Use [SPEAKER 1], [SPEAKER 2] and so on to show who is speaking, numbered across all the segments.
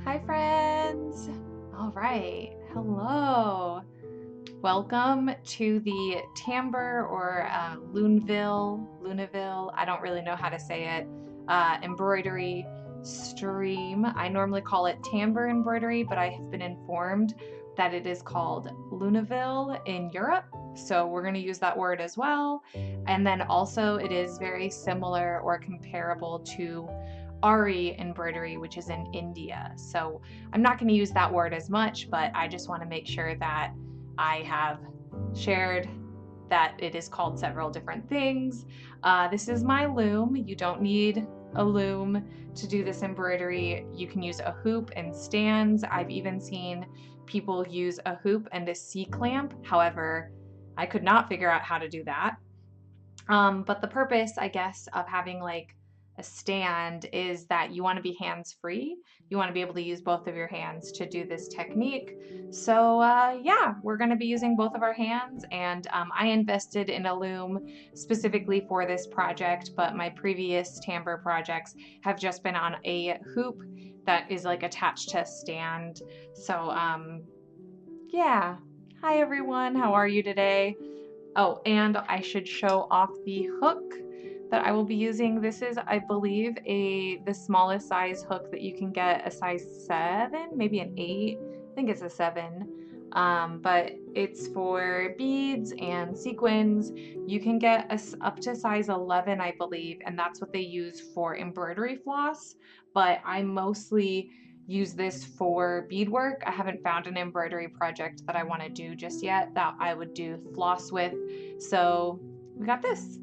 [SPEAKER 1] Hi friends! All right, hello. Welcome to the Tambour or Luneville, I don't really know how to say it, embroidery stream. I normally call it Tambour embroidery, but I have been informed that it is called Luneville in Europe. So we're going to use that word as well. And then also it is very similar or comparable to Ari embroidery, which is in India. So I'm not going to use that word as much, but I just want to make sure that I have shared that it is called several different things. This is my loom. You don't need a loom to do this embroidery. You can use a hoop and stands. I've even seen people use a hoop and a C-clamp. However, I could not figure out how to do that. But the purpose, I guess, of having like a stand is that you want to be hands-free. You want to be able to use both of your hands to do this technique. So yeah, we're going to be using both of our hands, and I invested in a loom specifically for this project, but my previous Tambour projects have just been on a hoop that is like attached to a stand. So yeah. Hi everyone, how are you today? Oh, and I should show off the hook that I will be using. This is, I believe, the smallest size hook that you can get, a size 7, maybe an 8. I think it's a 7. But it's for beads and sequins. You can get up to size 11, I believe, and that's what they use for embroidery floss. But I mostly use this for beadwork. I haven't found an embroidery project that I want to do just yet that I would do floss with. So we got this.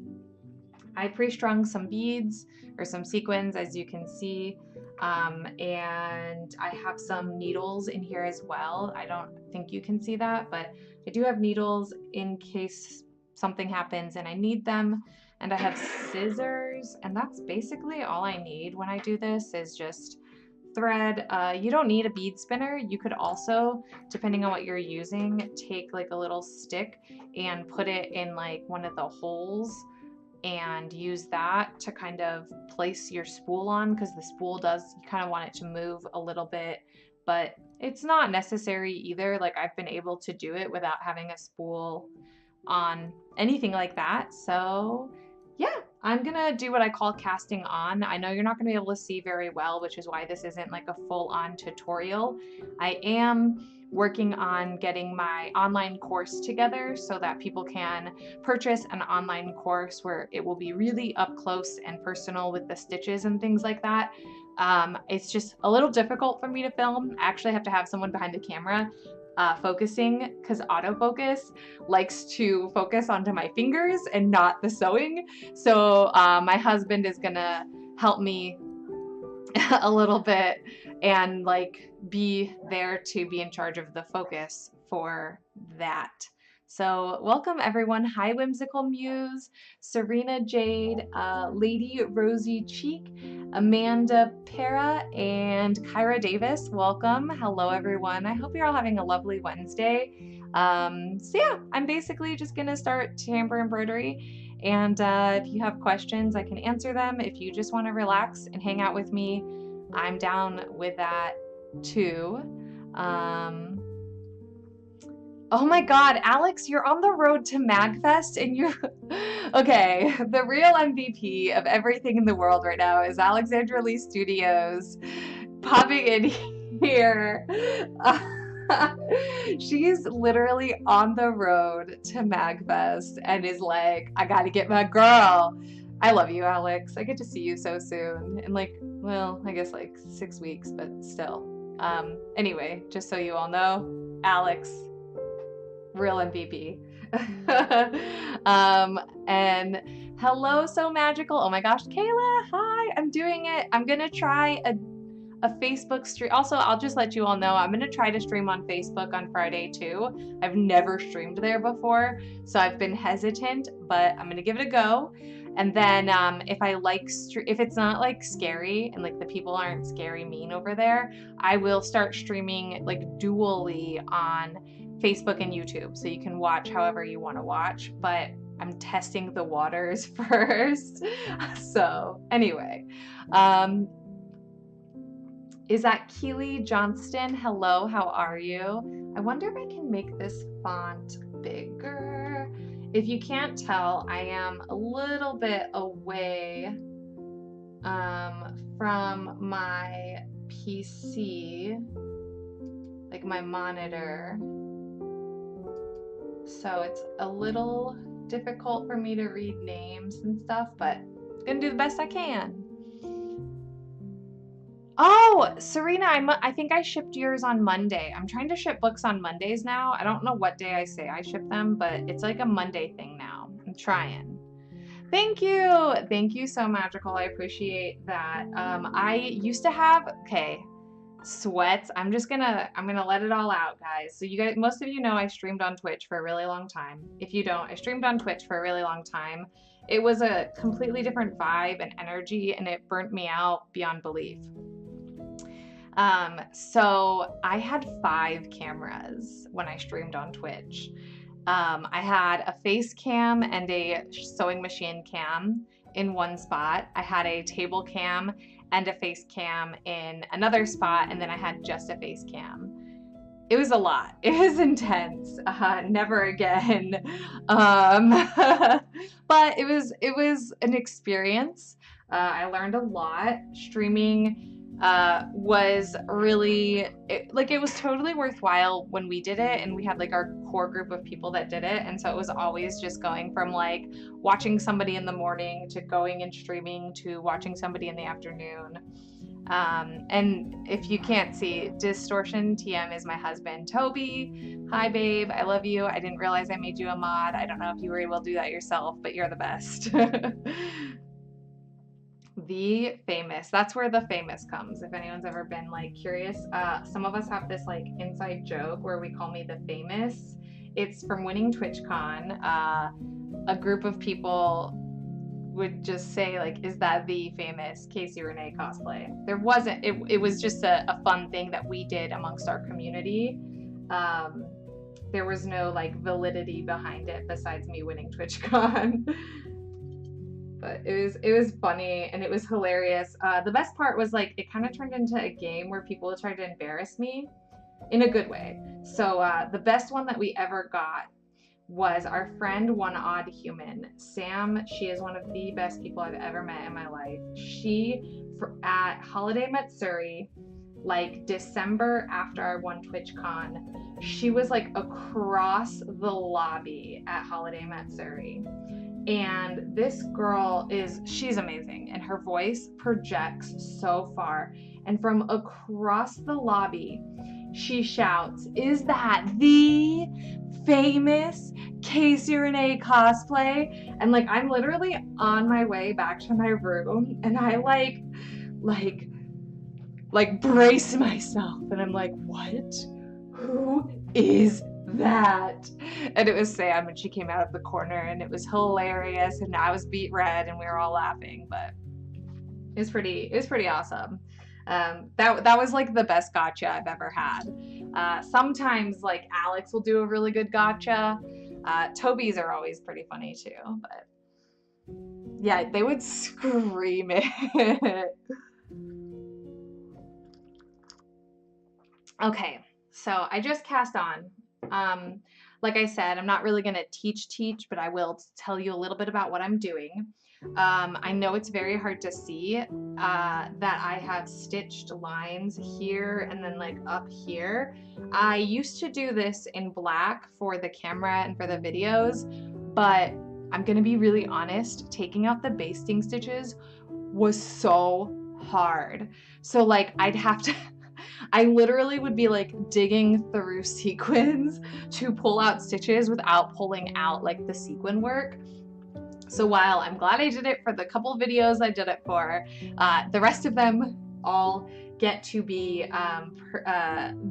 [SPEAKER 1] I pre-strung some beads or some sequins, as you can see, and I have some needles in here as well. I don't think you can see that, but I do have needles in case something happens and I need them, and I have scissors, and that's basically all I need when I do this is just thread. You don't need a bead spinner. You could also, depending on what you're using, take like a little stick and put it in like one of the holes and use that to kind of place your spool on, because the spool does, you kind of want it to move a little bit, but it's not necessary either. Like I've been able to do it without having a spool on anything like that. So yeah, I'm gonna do what I call casting on. I know you're not gonna be able to see very well, which is why this isn't like a full-on tutorial. I am working on getting my online course together so that people can purchase an online course where it will be really up close and personal with the stitches and things like that. It's just a little difficult for me to film. I actually have to have someone behind the camera focusing, because autofocus likes to focus onto my fingers and not the sewing. So my husband is gonna help me a little bit and like be there to be in charge of the focus for that. So welcome everyone. Hi Whimsical Muse, Serena Jade, Lady Rosy Cheek, Amanda Para, and Kyra Davis. Welcome. Hello everyone. I hope you're all having a lovely Wednesday. So yeah, I'm basically just gonna start Tambour embroidery, and if you have questions, I can answer them. If you just want to relax and hang out with me, I'm down with that too. Oh my God, Alex, you're on the road to MagFest and you're okay. The real MVP of everything in the world right now is Alexandra Lee Studios popping in here. She's literally on the road to MagFest and is like, I gotta get my girl. I love you, Alex. I get to see you so soon. In like, well, I guess like 6 weeks, but still. Anyway, just so you all know, Alex, real MVP. And hello, So Magical. Oh my gosh, Kayla, hi, I'm doing it. I'm gonna try a Facebook stream. Also, I'll just let you all know, I'm gonna try to stream on Facebook on Friday too. I've never streamed there before, so I've been hesitant, but I'm gonna give it a go. And then if I like, if it's not like scary and like the people aren't scary mean over there, I will start streaming like dually on Facebook and YouTube, so you can watch however you want to watch, but I'm testing the waters first. So anyway, Is that Keely Johnston? Hello, how are you? I wonder if I can make this font bigger. If you can't tell, I am a little bit away from my PC, like my monitor. So it's a little difficult for me to read names and stuff, but I'm gonna do the best I can. Oh, Serena, I think I shipped yours on Monday. I'm trying to ship books on Mondays now. I don't know what day I say I ship them, but it's like a Monday thing now. I'm trying. Thank you. Thank you so magical. I appreciate that. I used to have, okay, sweats. I'm gonna let it all out, guys. So you guys, most of you know I streamed on Twitch for a really long time. If you don't, I streamed on Twitch for a really long time. It was a completely different vibe and energy, and it burnt me out beyond belief. So I had 5 cameras when I streamed on Twitch. I had a face cam and a sewing machine cam in one spot. I had a table cam and a face cam in another spot, and then I had just a face cam. It was a lot. It was intense. Never again. But it was an experience. I learned a lot. Streaming was really, it was totally worthwhile when we did it, and we had like our core group of people that did it, and so it was always just going from like watching somebody in the morning to going and streaming to watching somebody in the afternoon. And if you can't see, Distortion TM is my husband, Toby. Hi babe, I love you. I didn't realize I made you a mod. I don't know if you were able to do that yourself, but you're the best. The famous, that's where the famous comes. If anyone's ever been like curious, some of us have this like inside joke where we call me the famous. It's from winning TwitchCon. A group of people would just say like, is that the famous Casey Renee cosplay? There wasn't, it was just a fun thing that we did amongst our community. There was no like validity behind it besides me winning TwitchCon. But it was funny and it was hilarious. The best part was like it kind of turned into a game where people tried to embarrass me in a good way. So the best one that we ever got was our friend One Odd Human, Sam. She is one of the best people I've ever met in my life. She, at Holiday Matsuri, like December after I won TwitchCon, she was like across the lobby at Holiday Matsuri. And this girl she's amazing, and her voice projects so far. And from across the lobby, she shouts, "Is that the famous Casey Renee cosplay?" And like, I'm literally on my way back to my room, and I like brace myself, and I'm like, what? Who is that? And it was Sam, and she came out of the corner, and it was hilarious, and I was beat red, and we were all laughing, but it was pretty awesome. That was like the best gotcha I've ever had. Sometimes like Alex will do a really good gotcha. Toby's are always pretty funny too, but yeah, they would scream it. Okay, so I just cast on. Like I said, I'm not really going to teach, but I will tell you a little bit about what I'm doing. I know it's very hard to see that I have stitched lines here and then like up here. I used to do this in black for the camera and for the videos, but I'm going to be really honest, taking out the basting stitches was so hard. So like I'd have to I literally would be like digging through sequins to pull out stitches without pulling out like the sequin work. So while I'm glad I did it for the couple videos I did it for, the rest of them all get to be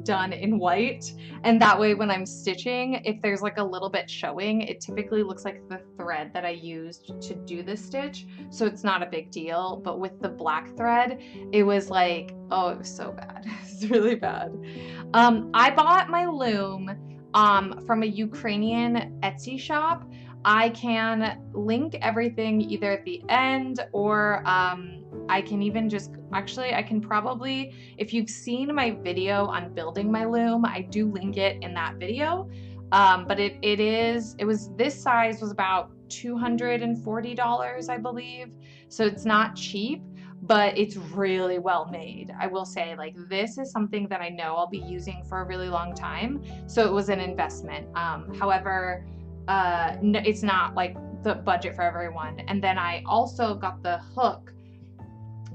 [SPEAKER 1] done in white, and that way when I'm stitching, if there's like a little bit showing, it typically looks like the thread that I used to do the stitch, so it's not a big deal. But with the black thread, it was like, oh, it was so bad. It's really bad. I bought my loom from a Ukrainian Etsy shop. I can link everything either at the end, or I can even just, actually I can probably, if you've seen my video on building my loom, I do link it in that video. But it was, this size was about $240, I believe. So it's not cheap, but it's really well made. I will say, like, this is something that I know I'll be using for a really long time. So it was an investment. However, it's not like the budget for everyone. And then I also got the hook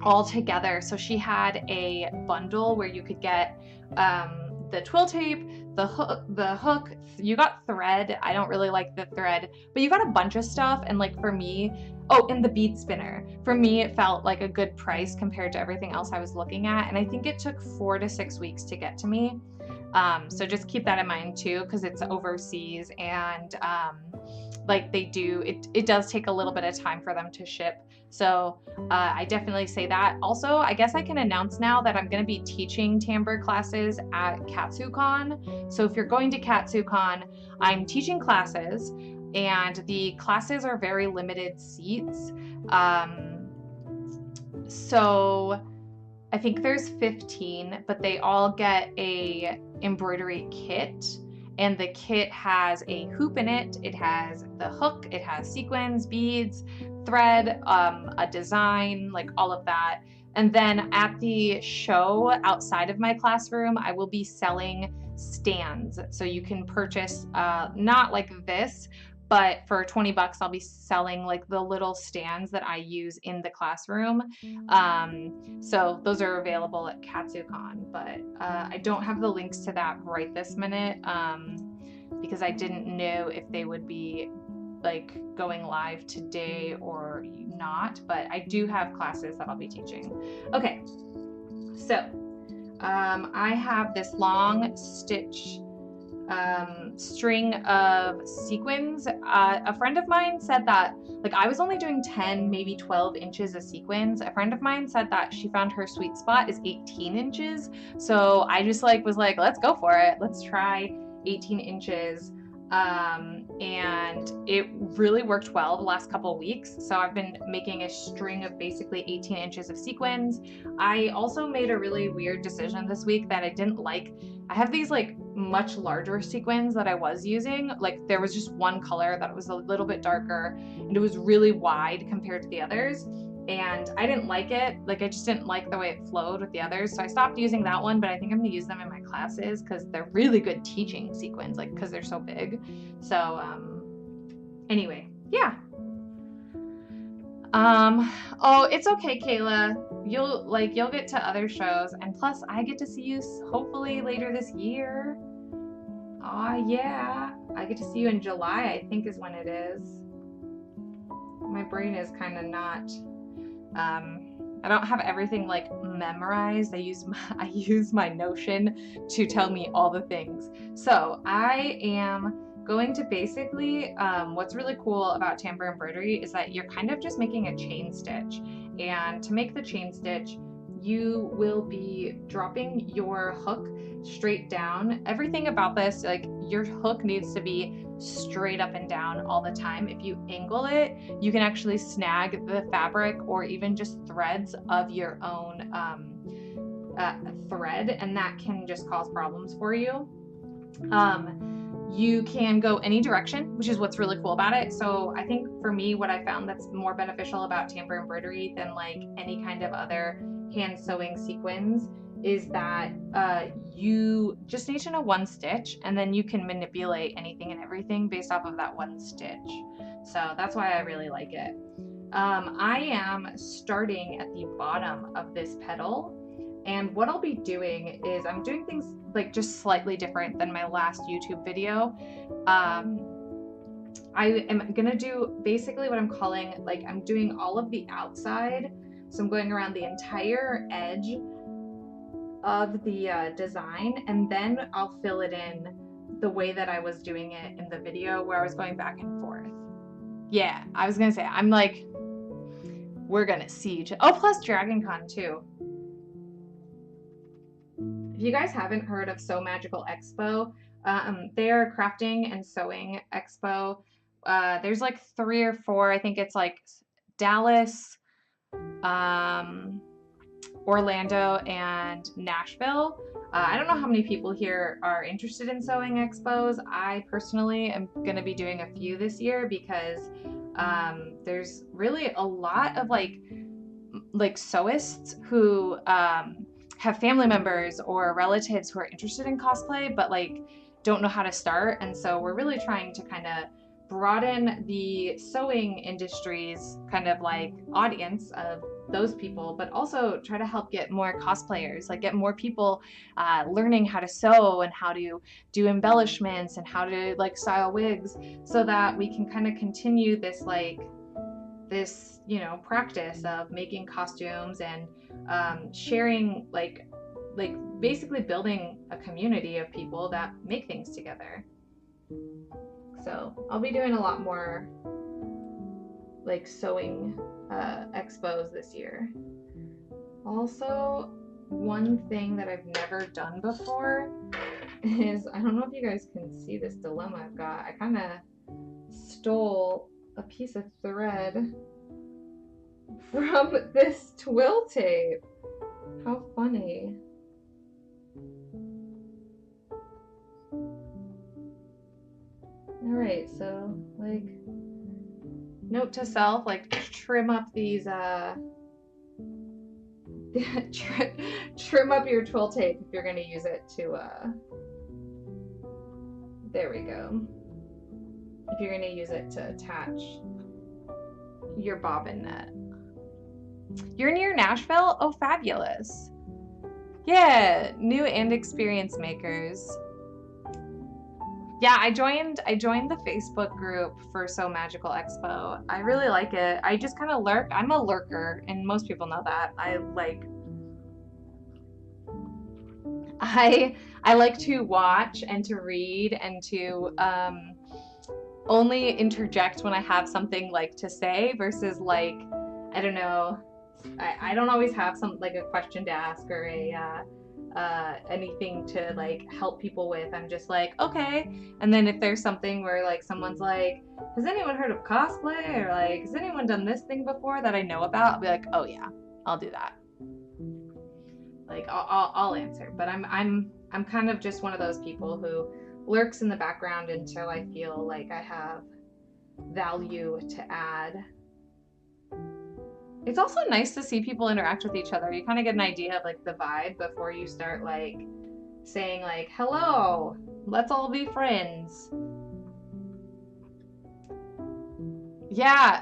[SPEAKER 1] all together. So she had a bundle where you could get the twill tape, the hook, you got thread. I don't really like the thread, but you got a bunch of stuff. And like for me, oh, and the bead spinner. For me, it felt like a good price compared to everything else I was looking at. And I think it took 4 to 6 weeks to get to me. So just keep that in mind too, because it's overseas, and like they do, it does take a little bit of time for them to ship. So I definitely say that. Also, I guess I can announce now that I'm going to be teaching Tambour classes at KatsuCon. So if you're going to KatsuCon, I'm teaching classes, and the classes are very limited seats. So I think there's 15, but they all get a embroidery kit, and the kit has a hoop in it. It has the hook, it has sequins, beads, thread, a design, like all of that. And then at the show outside of my classroom, I will be selling stands. So you can purchase, not like this, but for 20 bucks, I'll be selling like the little stands that I use in the classroom. So those are available at KatsuCon, but I don't have the links to that right this minute, because I didn't know if they would be like going live today or not, but I do have classes that I'll be teaching. Okay, so I have this long stitch string of sequins. A friend of mine said that, like, I was only doing 10, maybe 12 inches of sequins. A friend of mine said that she found her sweet spot is 18 inches. So I just like was like, let's go for it. Let's try 18 inches. And it really worked well the last couple of weeks. So I've been making a string of basically 18 inches of sequins. I also made a really weird decision this week that I didn't like. I have these like much larger sequins that I was using. Like there was just one color that was a little bit darker, and it was really wide compared to the others. And I didn't like it. Like I just didn't like the way it flowed with the others. So I stopped using that one, but I think I'm gonna use them in my classes because they're really good teaching sequins, like because they're so big. So anyway, yeah. Oh, it's okay, Kayla. You'll get to other shows, and plus I get to see you hopefully later this year. Oh yeah, I get to see you in July, I think is when it is. My brain is kind of not, I don't have everything like memorized. I use my Notion to tell me all the things. So I am going to basically, what's really cool about Tambour embroidery is that you're kind of just making a chain stitch. And to make the chain stitch, you will be dropping your hook straight down. Everything about this, like your hook needs to be straight up and down all the time. If you angle it, you can actually snag the fabric or even just threads of your own thread, and that can just cause problems for you. You can go any direction, which is what's really cool about it. So I think for me, what I found that's more beneficial about Tambour embroidery than like any kind of other hand sewing sequins is that you just need to know one stitch, and then you can manipulate anything and everything based off of that one stitch. So that's why I really like it. I am starting at the bottom of this petal, and what I'll be doing is I'm doing things like just slightly different than my last YouTube video. I am gonna do basically what I'm calling, like, I'm doing all of the outside. So I'm going around the entire edge of the design, and then I'll fill it in the way that I was doing it in the video where I was going back and forth. Yeah, I was gonna say, I'm like, we're gonna see each other. Oh, plus Dragon Con too. If you guys haven't heard of Sew Magical Expo, they are a crafting and sewing expo There's like 3 or 4. I think it's like Dallas, Orlando, and Nashville. I don't know how many people here are interested in sewing expos. I personally am going to be doing a few this year because there's really a lot of like sewists who have family members or relatives who are interested in cosplay but like don't know how to start, and so we're really trying to kind of broaden the sewing industry's kind of like audience of those people, but also try to help get more cosplayers, like get more people learning how to sew and how to do embellishments and how to like style wigs, so that we can kind of continue this you know, practice of making costumes and sharing like basically building a community of people that make things together. So I'll be doing a lot more like sewing expos this year. Also, one thing that I've never done before is, I don't know if you guys can see this dilemma I've got. I kind of stole a piece of thread from this twill tape. How funny. Alright, so like, note to self, like trim up these trim up your twill tape if you're going to use it to there we go, if you're going to use it to attach your bobbin net. You're near Nashville? Oh, fabulous. Yeah, new and experienced makers. Yeah, I joined the Facebook group for So Magical Expo. I really like it. I just kind of lurk. I'm a lurker, and most people know that. I like to watch and to read and to only interject when I have something like to say, versus like, I don't know, I don't always have some like a question to ask or a anything to like help people with. I'm just like, okay. And then if there's something where like someone's like, has anyone heard of cosplay, or like, has anyone done this thing before that I know about, I'll be like, oh yeah, I'll do that. Like I'll answer. But I'm kind of just one of those people who lurks in the background until I feel like I have value to add. It's also nice to see people interact with each other. You kind of get an idea of like the vibe before you start like saying like, hello, let's all be friends. Yeah,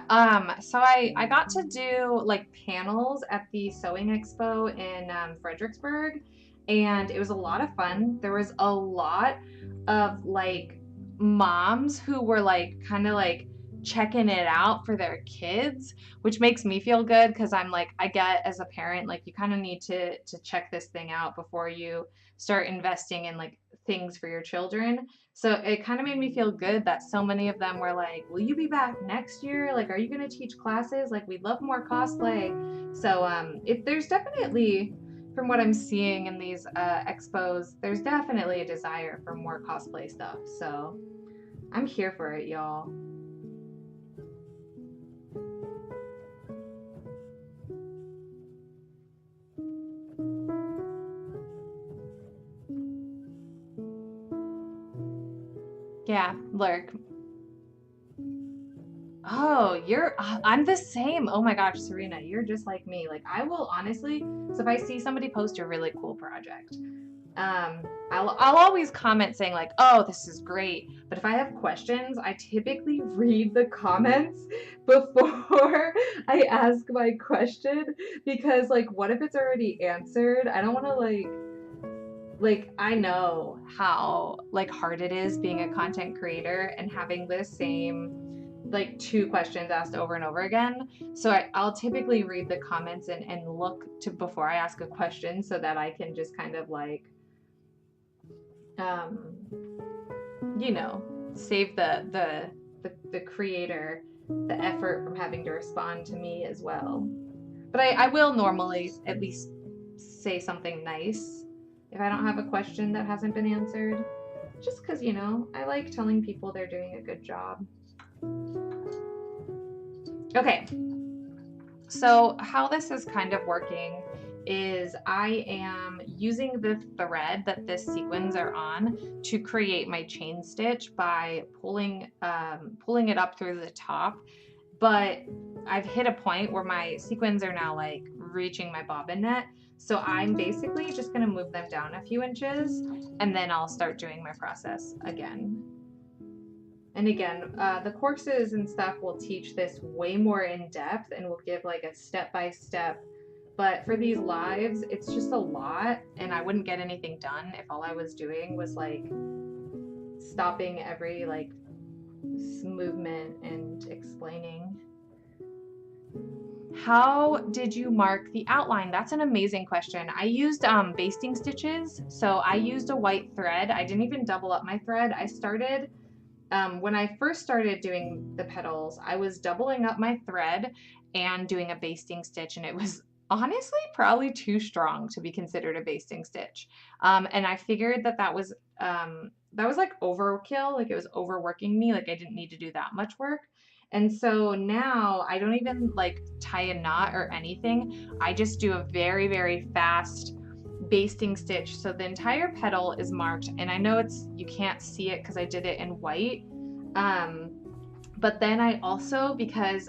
[SPEAKER 1] so I got to do like panels at the Sewing Expo in Fredericksburg, and it was a lot of fun. There was a lot of like moms who were like kind of like checking it out for their kids, which makes me feel good, because I'm like, I get as a parent, like you kind of need to check this thing out before you start investing in like things for your children. So it kind of made me feel good that so many of them were like, will you be back next year? Like, are you going to teach classes? Like, we'd love more cosplay. So there's definitely, from what I'm seeing in these expos, there's definitely a desire for more cosplay stuff. So I'm here for it, y'all. Yeah, lurk. Oh, I'm the same. Oh my gosh, Serena, you're just like me. Like, I will honestly, so if I see somebody post a really cool project, I'll always comment saying like, oh, this is great. But if I have questions, I typically read the comments before I ask my question, because like, what if it's already answered? I don't want to like I know how like hard it is being a content creator and having the same like 2 questions asked over and over again. So I'll typically read the comments and look to before I ask a question, so that I can just kind of like you know, save the creator the effort from having to respond to me as well. But I will normally at least say something nice if I don't have a question that hasn't been answered, just because, you know, I like telling people they're doing a good job. Okay, so how this is kind of working is I am using the thread that this sequins are on to create my chain stitch by pulling it up through the top, but I've hit a point where my sequins are now like reaching my bobbin net, so I'm basically just going to move them down a few inches and then I'll start doing my process again. And again, the courses and stuff will teach this way more in depth and will give like a step-by-step. But for these lives, it's just a lot, and I wouldn't get anything done if all I was doing was like stopping every like movement and explaining. How did you mark the outline? That's an amazing question. I used basting stitches. So I used a white thread. I didn't even double up my thread. I started when I first started doing the petals, I was doubling up my thread and doing a basting stitch, and it was honestly probably too strong to be considered a basting stitch. And I figured that was like overkill, like it was overworking me, like I didn't need to do that much work. And so now I don't even like tie a knot or anything. I just do a very, very fast basting stitch, so the entire petal is marked, and I know you can't see it because I did it in white, but then I also, because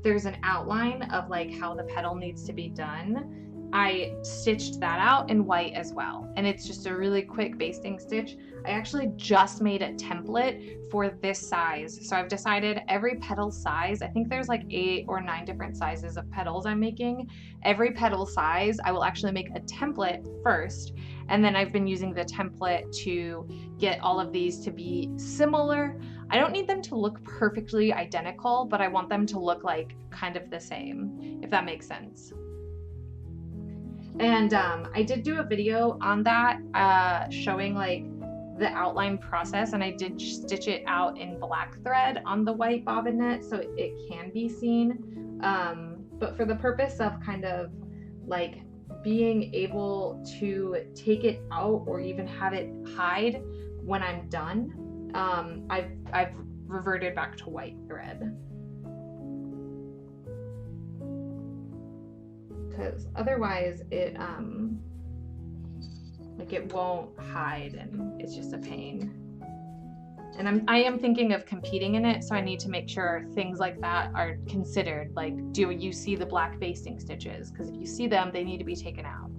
[SPEAKER 1] there's an outline of like how the petal needs to be done, I stitched that out in white as well, and it's just a really quick basting stitch. I actually just made a template for this size, so I've decided every petal size, I think there's like 8 or 9 different sizes of petals I'm making. Every petal size I will actually make a template first, and then I've been using the template to get all of these to be similar. I don't need them to look perfectly identical, but I want them to look like kind of the same, if that makes sense. And I did do a video on that showing like the outline process, and I did stitch it out in black thread on the white bobbin net so it can be seen, but for the purpose of kind of like being able to take it out or even have it hide when I'm done, I've reverted back to white thread, because otherwise it like it won't hide and it's just a pain. And I am thinking of competing in it, so I need to make sure things like that are considered. Like, do you see the black basting stitches? Because if you see them, they need to be taken out.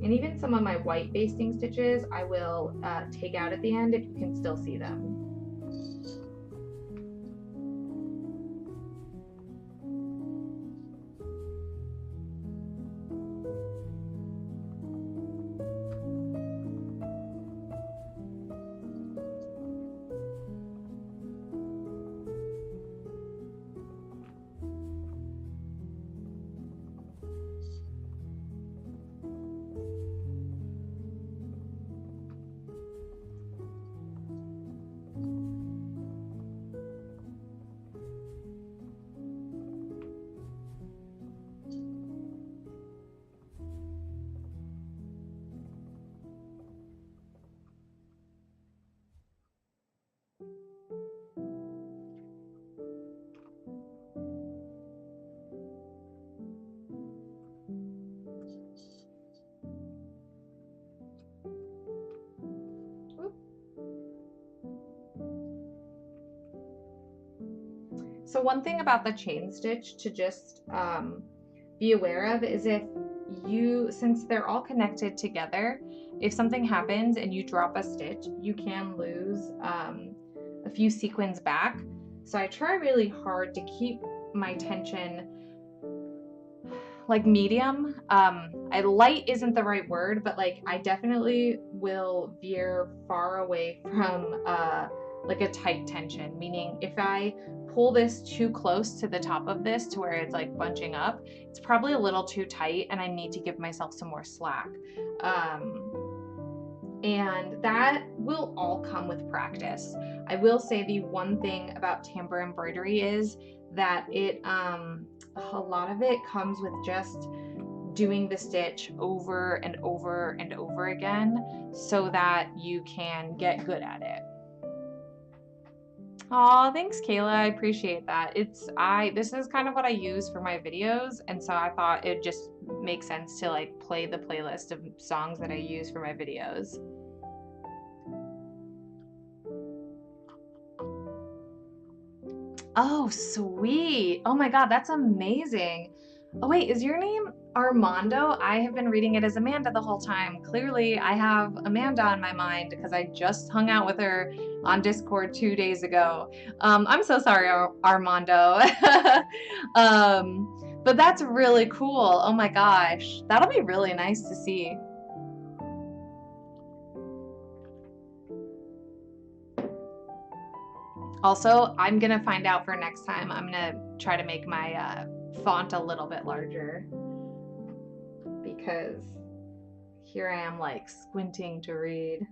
[SPEAKER 1] And even some of my white basting stitches I will take out at the end if you can still see them. So one thing about the chain stitch to just be aware of is since they're all connected together, if something happens and you drop a stitch, you can lose a few sequins back. So I try really hard to keep my tension like medium. Light isn't the right word, but like I definitely will veer far away from like a tight tension, meaning if I pull this too close to the top of this to where it's like bunching up, it's probably a little too tight and I need to give myself some more slack. And that will all come with practice. I will say the one thing about Tambour embroidery is that a lot of it comes with just doing the stitch over and over and over again so that you can get good at it. Aw, thanks Kayla, I appreciate that. This is kind of what I use for my videos, and so I thought it just makes sense to like play the playlist of songs that I use for my videos. Oh, sweet. Oh my God, that's amazing. Oh wait, is your name Armando? I have been reading it as Amanda the whole time. Clearly, I have Amanda on my mind because I just hung out with her on Discord 2 days ago. I'm so sorry, Armando. But that's really cool. Oh my gosh, that'll be really nice to see. Also, I'm gonna find out for next time. I'm gonna try to make my font a little bit larger because here I am like squinting to read.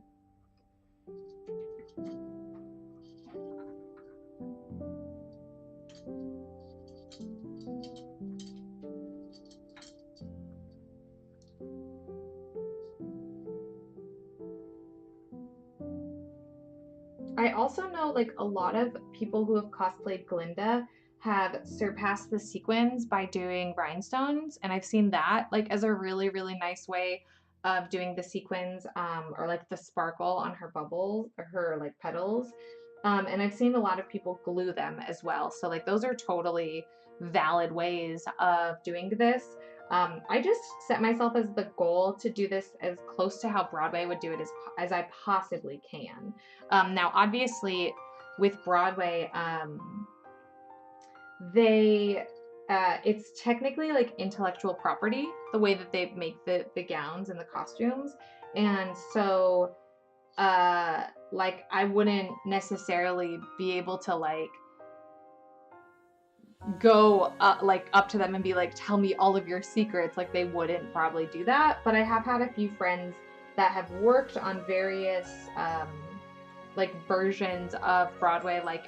[SPEAKER 1] I also know like a lot of people who have cosplayed Glinda have surpassed the sequins by doing rhinestones, and I've seen that like as a really, really nice way of doing the sequins or like the sparkle on her bubbles or her like petals. And I've seen a lot of people glue them as well. So like those are totally valid ways of doing this. I just set myself as the goal to do this as close to how Broadway would do it as I possibly can. Now, obviously, with Broadway, it's technically like intellectual property, the way that they make the gowns and the costumes. And so, like, I wouldn't necessarily be able to, like, go up to them and be like, tell me all of your secrets. Like, they wouldn't probably do that. But I have had a few friends that have worked on various like versions of Broadway, like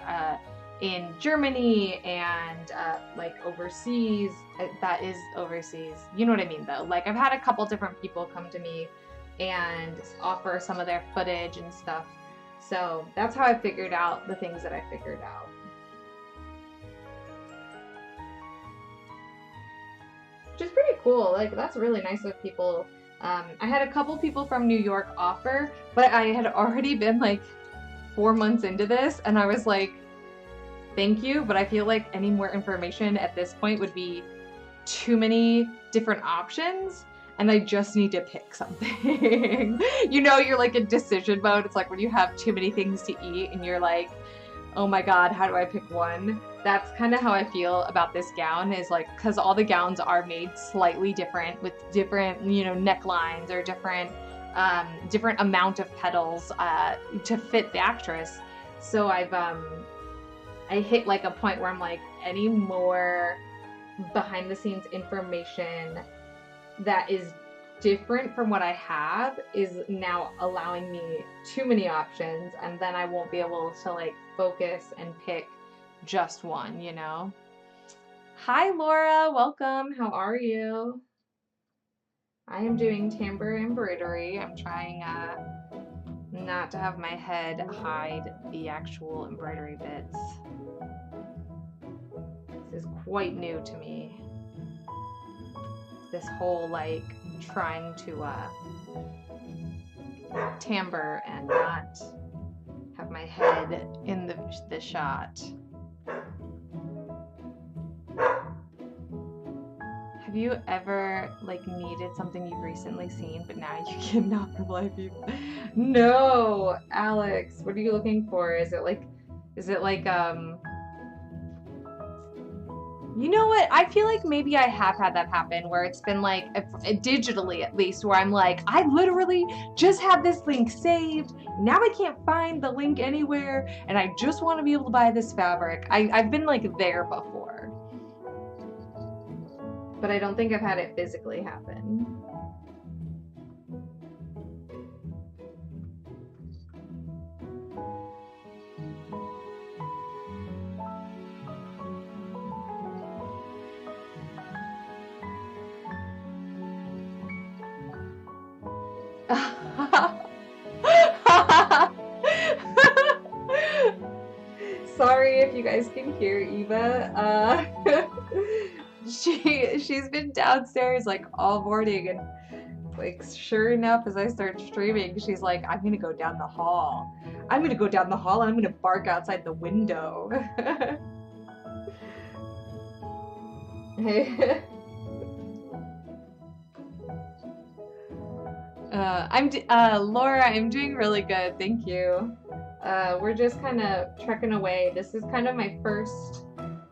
[SPEAKER 1] in Germany and like overseas. That is overseas. You know what I mean though? Like I've had a couple different people come to me and offer some of their footage and stuff. So that's how I figured out the things that I figured out. Which is pretty cool. Like that's really nice of people. I had a couple people from New York offer, but I had already been like 4 months into this, and I was like, thank you, but I feel like any more information at this point would be too many different options, and I just need to pick something. You know, you're like in decision mode. It's like when you have too many things to eat and you're like, oh my God, how do I pick one? That's kind of how I feel about this gown, is like, because all the gowns are made slightly different with different, you know, necklines or different amount of petals to fit the actress. So I hit like a point where I'm like, any more behind the scenes information that is different from what I have is now allowing me too many options, and then I won't be able to like focus and pick just one, you know? Hi Laura, welcome. How are you? I am doing Tambour embroidery. I'm trying not to have my head hide the actual embroidery bits. This is quite new to me. This whole like trying to tambour and not have my head in the shot. Have you ever like needed something you've recently seen but now you cannot believe you? No, Alex, what are you looking for? Is it like you know what? I feel like maybe I have had that happen where it's been like, digitally at least, where I'm like, I literally just had this link saved. Now I can't find the link anywhere and I just want to be able to buy this fabric. I've been like there before. But I don't think I've had it physically happen. Sorry if you guys can hear Eva. She's been downstairs like all morning, and like sure enough, as I start streaming, she's like, I'm gonna go down the hall. I'm gonna go down the hall and I'm gonna bark outside the window. Laura, I'm doing really good, thank you. We're just kind of trekking away. This is kind of my first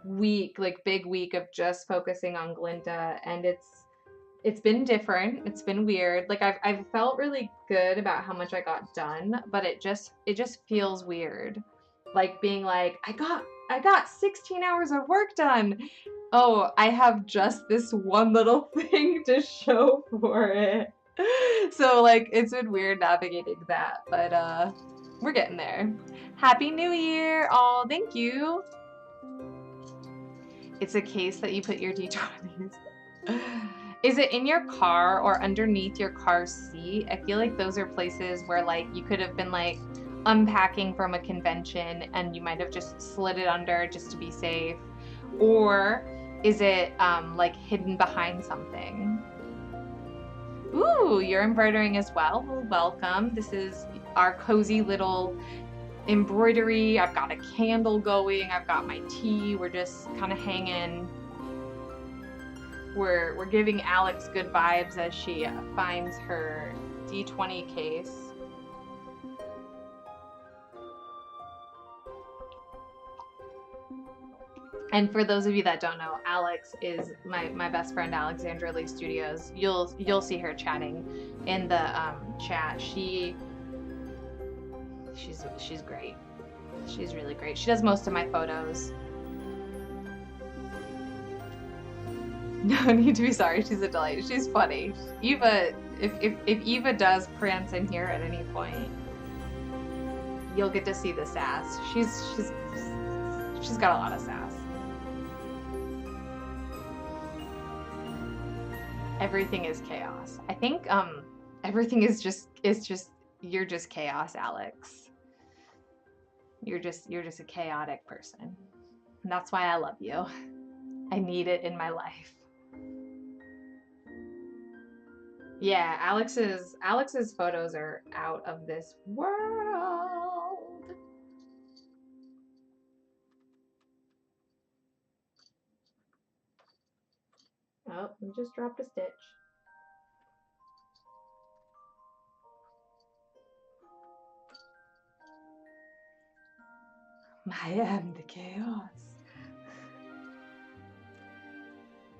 [SPEAKER 1] week, like big week of just focusing on Glinda, and it's been different. It's been weird. Like I've felt really good about how much I got done, but it just feels weird. Like being like, I got 16 hours of work done. Oh, I have just this one little thing to show for it. So like it's been weird navigating that, but we're getting there. Happy New Year! Oh, thank you. It's a case that you put your D20s. Is it in your car or underneath your car seat? I feel like those are places where like you could have been like unpacking from a convention and you might have just slid it under just to be safe. Or is it like hidden behind something? Ooh, you're embroidering as well. Well, welcome. This is our cozy little embroidery. I've got a candle going. I've got my tea. We're just kind of hanging. We're giving Alex good vibes as she finds her D20 case. And for those of you that don't know, Alex is my best friend, Alexandra Lee Studios. You'll see her chatting in the chat. She's great. She's really great. She does most of my photos. No need to be sorry. She's a delight. She's funny. Eva, if Eva does prance in here at any point, you'll get to see the sass. She's got a lot of sass. Everything is chaos. I think everything is just you're just chaos, Alex. You're just a chaotic person. And that's why I love you. I need it in my life. Yeah, Alex's photos are out of this world. Oh, we just dropped a stitch. I am the chaos.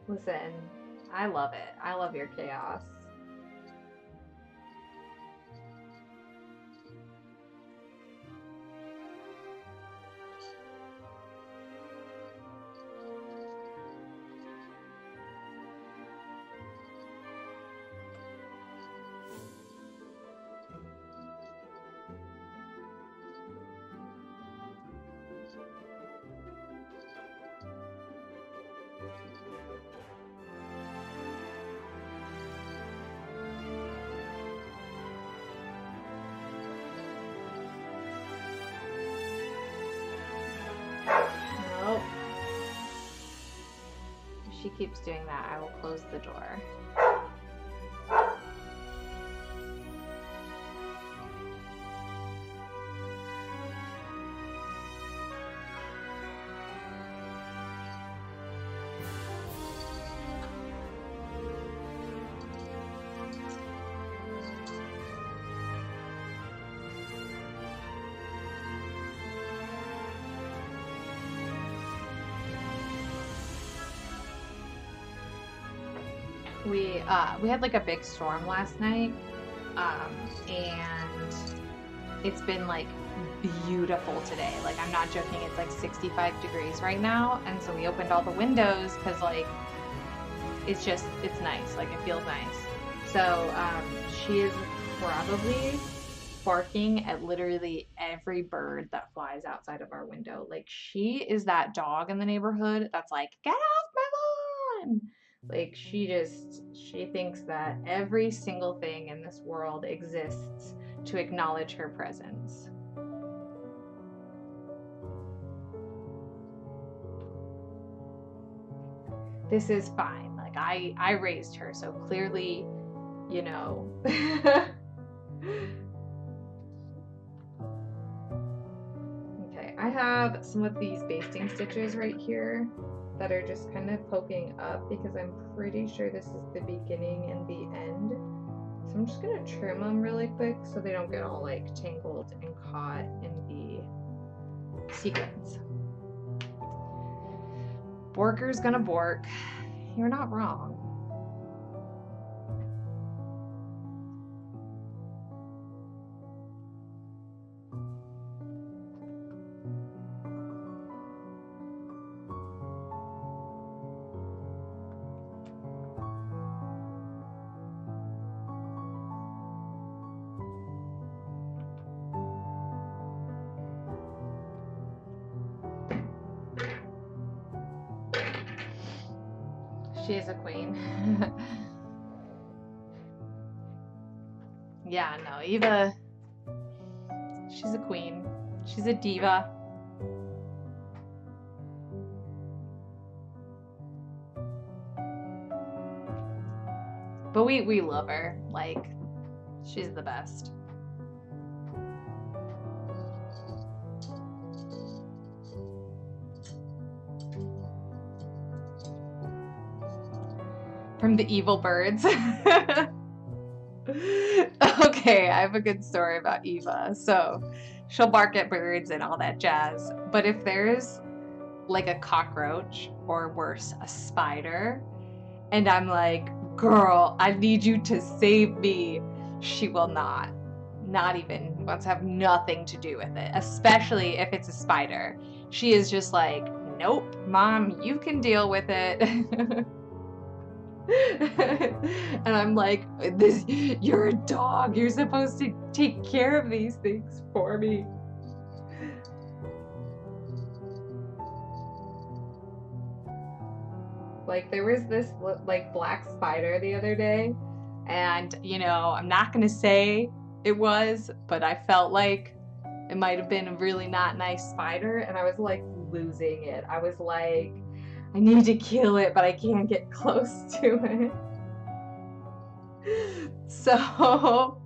[SPEAKER 1] Listen, I love it. I love your chaos. She keeps doing that, I will close the door. We had like a big storm last night, and it's been like beautiful today. Like I'm not joking, it's like 65 degrees right now, and so we opened all the windows because like it's nice, like it feels nice. So she is probably barking at literally every bird that flies outside of our window. Like she is that dog in the neighborhood that's like, get off my lawn. Like she thinks that every single thing in this world exists to acknowledge her presence. This is fine. Like I raised her, so clearly, you know. Okay, I have some of these basting stitches right here that are just kind of poking up because I'm pretty sure this is the beginning and the end. So I'm just gonna trim them really quick so they don't get all like tangled and caught in the sequins. Borker's gonna bork. You're not wrong. She is a queen. Yeah, no, Eva, she's a queen. She's a diva. But we love her. Like, she's the best. From the evil birds. Okay, I have a good story about Eva. So she'll bark at birds and all that jazz. But if there's like a cockroach or worse, a spider, and I'm like, girl, I need you to save me, she will not. Not even wants to have nothing to do with it, especially if it's a spider. She is just like, nope, mom, you can deal with it. And I'm like, you're a dog. You're supposed to take care of these things for me. Like there was this like black spider the other day, and you know, I'm not gonna say it was, but I felt like it might have been a really not nice spider, and I was like losing it. I was like, I need to kill it, but I can't get close to it. So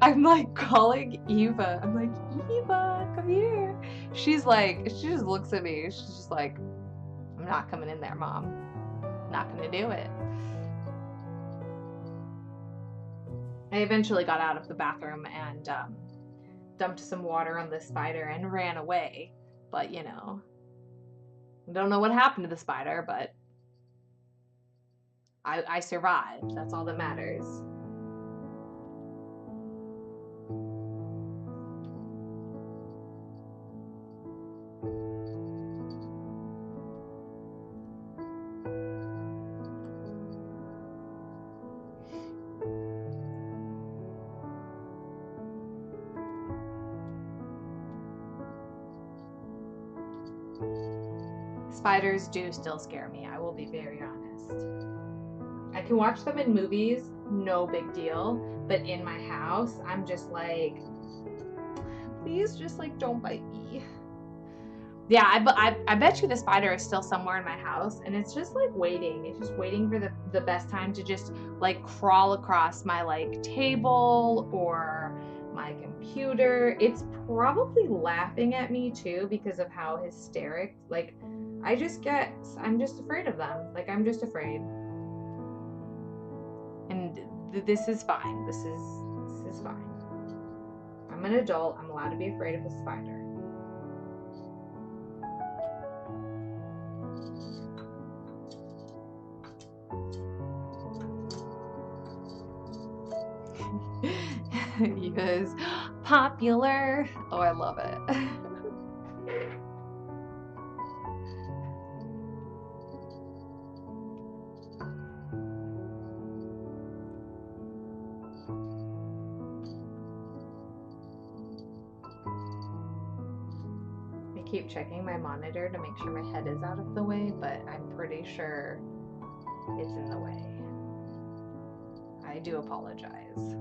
[SPEAKER 1] I'm like calling Eva. I'm like, Eva, come here. She's like, she just looks at me. She's just like, I'm not coming in there, Mom. Not gonna do it. I eventually got out of the bathroom and dumped some water on the spider and ran away. But you know, I don't know what happened to the spider, but I survived. That's all that matters. Spiders do still scare me, I will be very honest. I can watch them in movies, no big deal, but in my house, I'm just like, please just like don't bite me. Yeah, I bet you the spider is still somewhere in my house, and it's just like waiting. It's just waiting for the best time to just like crawl across my like table or my computer. It's probably laughing at me too because of how hysteric, like I'm just afraid of them. Like I'm just afraid. And this is fine. This is fine. I'm an adult. I'm allowed to be afraid of a spider. Because popular. Oh, I love it. I keep checking my monitor to make sure my head is out of the way, but I'm pretty sure it's in the way. I do apologize.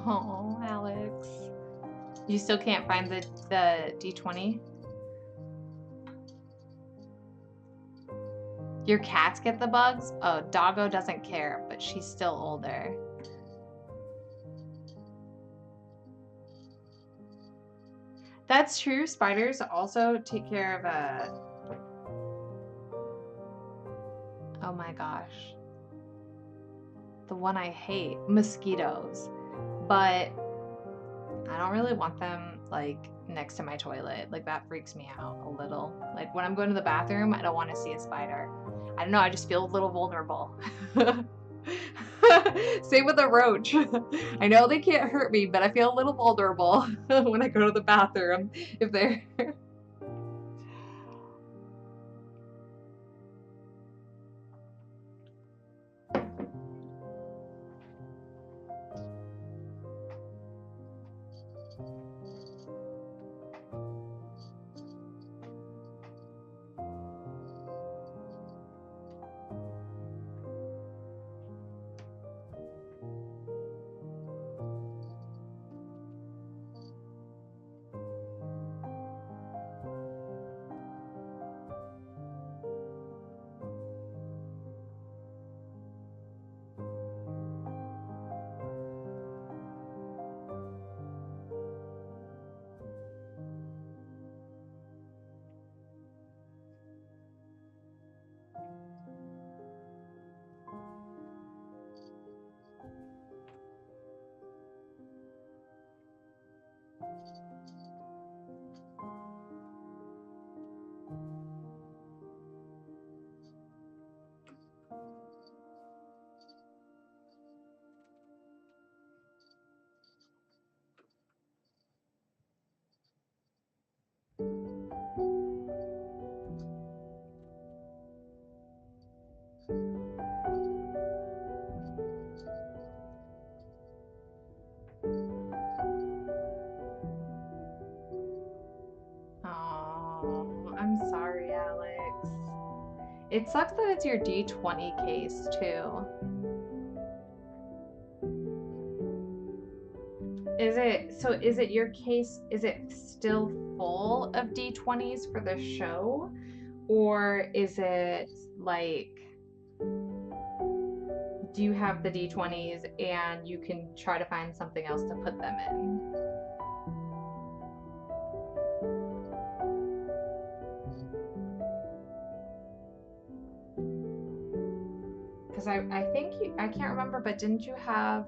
[SPEAKER 1] Oh, Alex. You still can't find the D20? Your cats get the bugs? Oh, Doggo doesn't care, but she's still older. That's true. Spiders also take care of oh my gosh. The one I hate, mosquitoes. But I don't really want them like next to my toilet. Like that freaks me out a little. Like when I'm going to the bathroom, I don't want to see a spider. I don't know, I just feel a little vulnerable. Same with a roach. I know they can't hurt me, but I feel a little vulnerable when I go to the bathroom if they're I'm sorry, Alex. It sucks that it's your D20 case, too. Is it your case, is it still full of D20s for the show? Or is it like, do you have the D20s and you can try to find something else to put them in? Because I think I can't remember, but didn't you have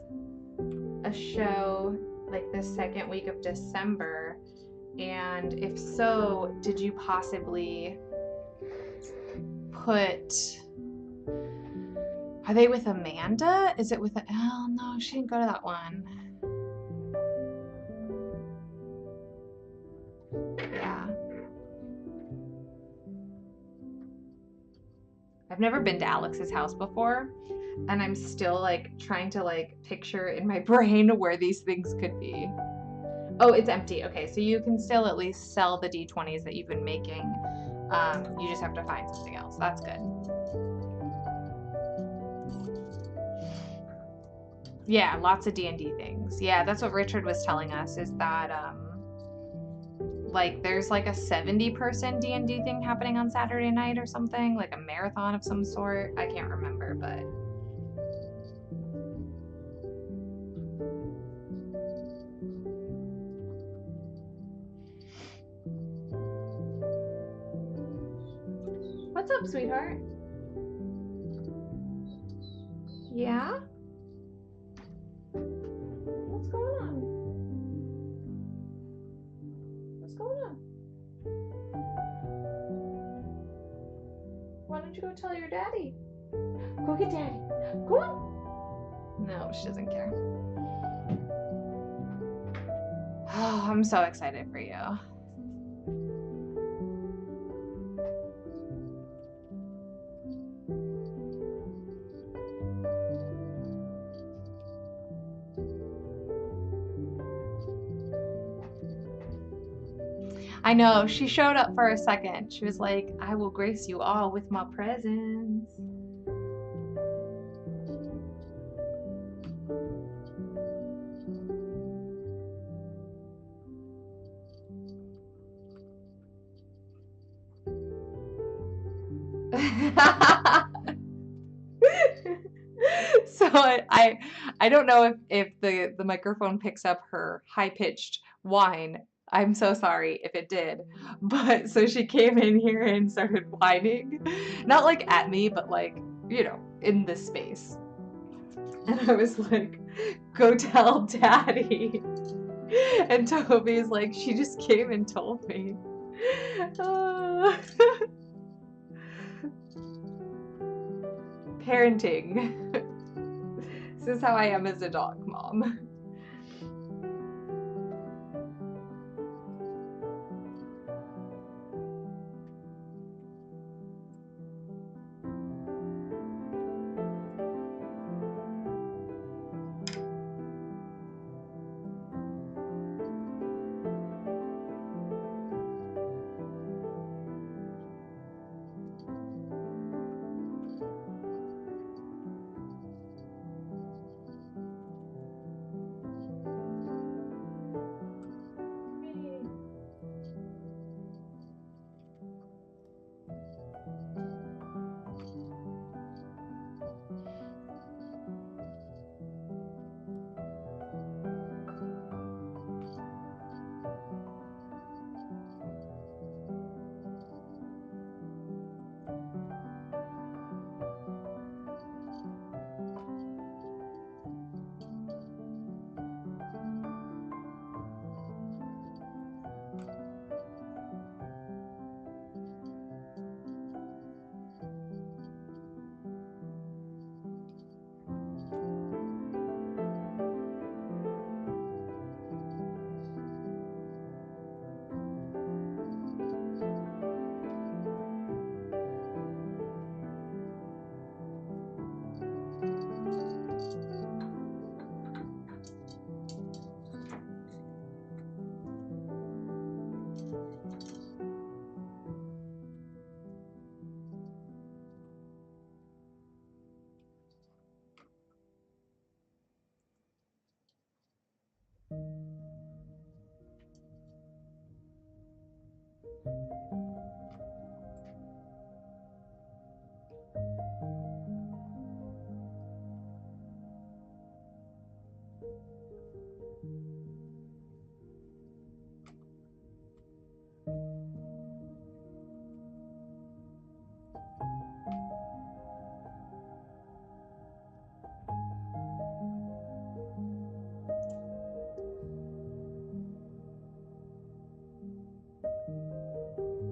[SPEAKER 1] a show like the second week of December? And if so, did you possibly put Are they with Amanda? Is it with oh no, she didn't go to that one. Yeah. I've never been to Alex's house before, and I'm still like trying to like picture in my brain where these things could be. Oh, it's empty. Okay, so you can still at least sell the D20s that you've been making. You just have to find something else. That's good. Yeah, lots of D&D things. Yeah, that's what Richard was telling us, is that like there's like a 70-person D&D thing happening on Saturday night or something, like a marathon of some sort. I can't remember, but what's up, sweetheart? Yeah? What's going on? What's going on? Why don't you go tell your daddy? Go get daddy. Go on. No, she doesn't care. Oh, I'm so excited for you. I know, she showed up for a second. She was like, I will grace you all with my presence. So I don't know if the microphone picks up her high-pitched whine. I'm so sorry if it did. But so she came in here and started whining. Not like at me, but like, you know, in this space. And I was like, go tell daddy. And Toby's like, she just came and told me. Parenting. This is how I am as a dog mom.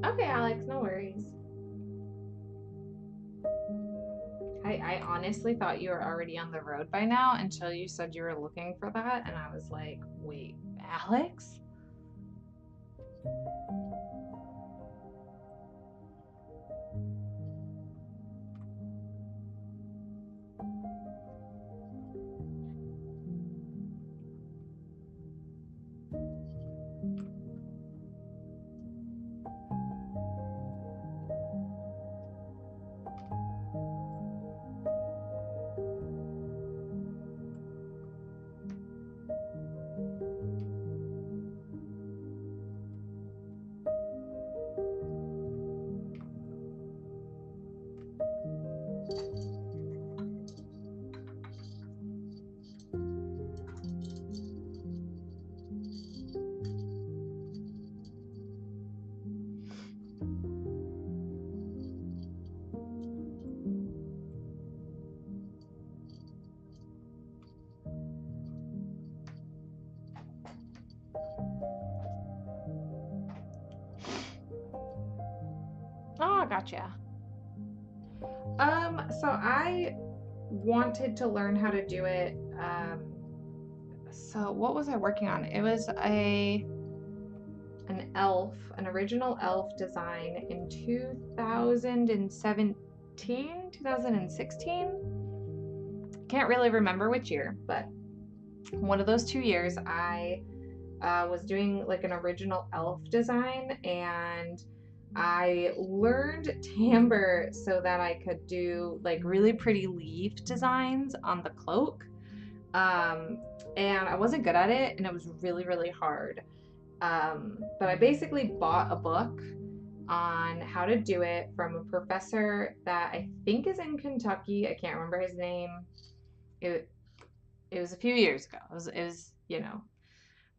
[SPEAKER 1] Okay, Alex, no worries. I honestly thought you were already on the road by now until you said you were looking for that, and I was like, wait, Alex? Oh, gotcha. So I wanted to learn how to do it. So what was I working on? It was an original elf design in 2017, 2016. Can't really remember which year, but one of those 2 years I was doing like an original elf design, and I learned Tambour so that I could do like really pretty leaf designs on the cloak. And I wasn't good at it, and it was really, really hard. But I basically bought a book on how to do it from a professor that I think is in Kentucky. I can't remember his name. It was a few years ago. It was you know.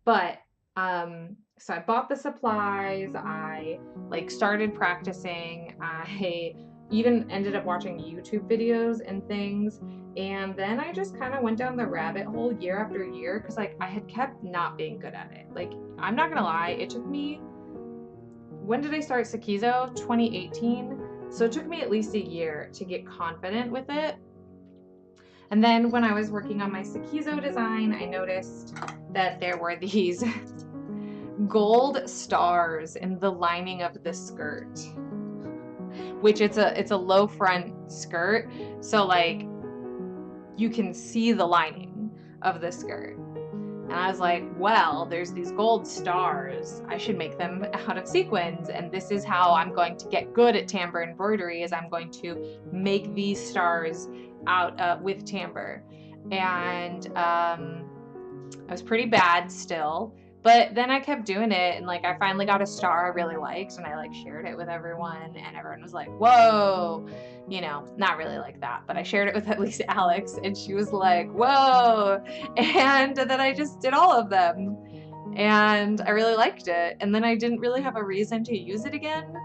[SPEAKER 1] But so I bought the supplies. I like started practicing. I even ended up watching YouTube videos and things. And then I just kind of went down the rabbit hole year after year because like I had kept not being good at it. Like, I'm not gonna lie, it took me, when did I start Sequizo? 2018. So it took me at least a year to get confident with it. And then when I was working on my Sequizo design, I noticed that there were these gold stars in the lining of the skirt, which it's a low front skirt, so like you can see the lining of the skirt. And I was like, well, there's these gold stars, I should make them out of sequins, and this is how I'm going to get good at Tambour embroidery, is I'm going to make these stars out with Tambour. And I was pretty bad still, but then I kept doing it, and like I finally got a star I really liked, and I like shared it with everyone, and everyone was like, whoa, you know, not really like that, but I shared it with at least Alex, and she was like, whoa. And then I just did all of them, and I really liked it, and then I didn't really have a reason to use it again.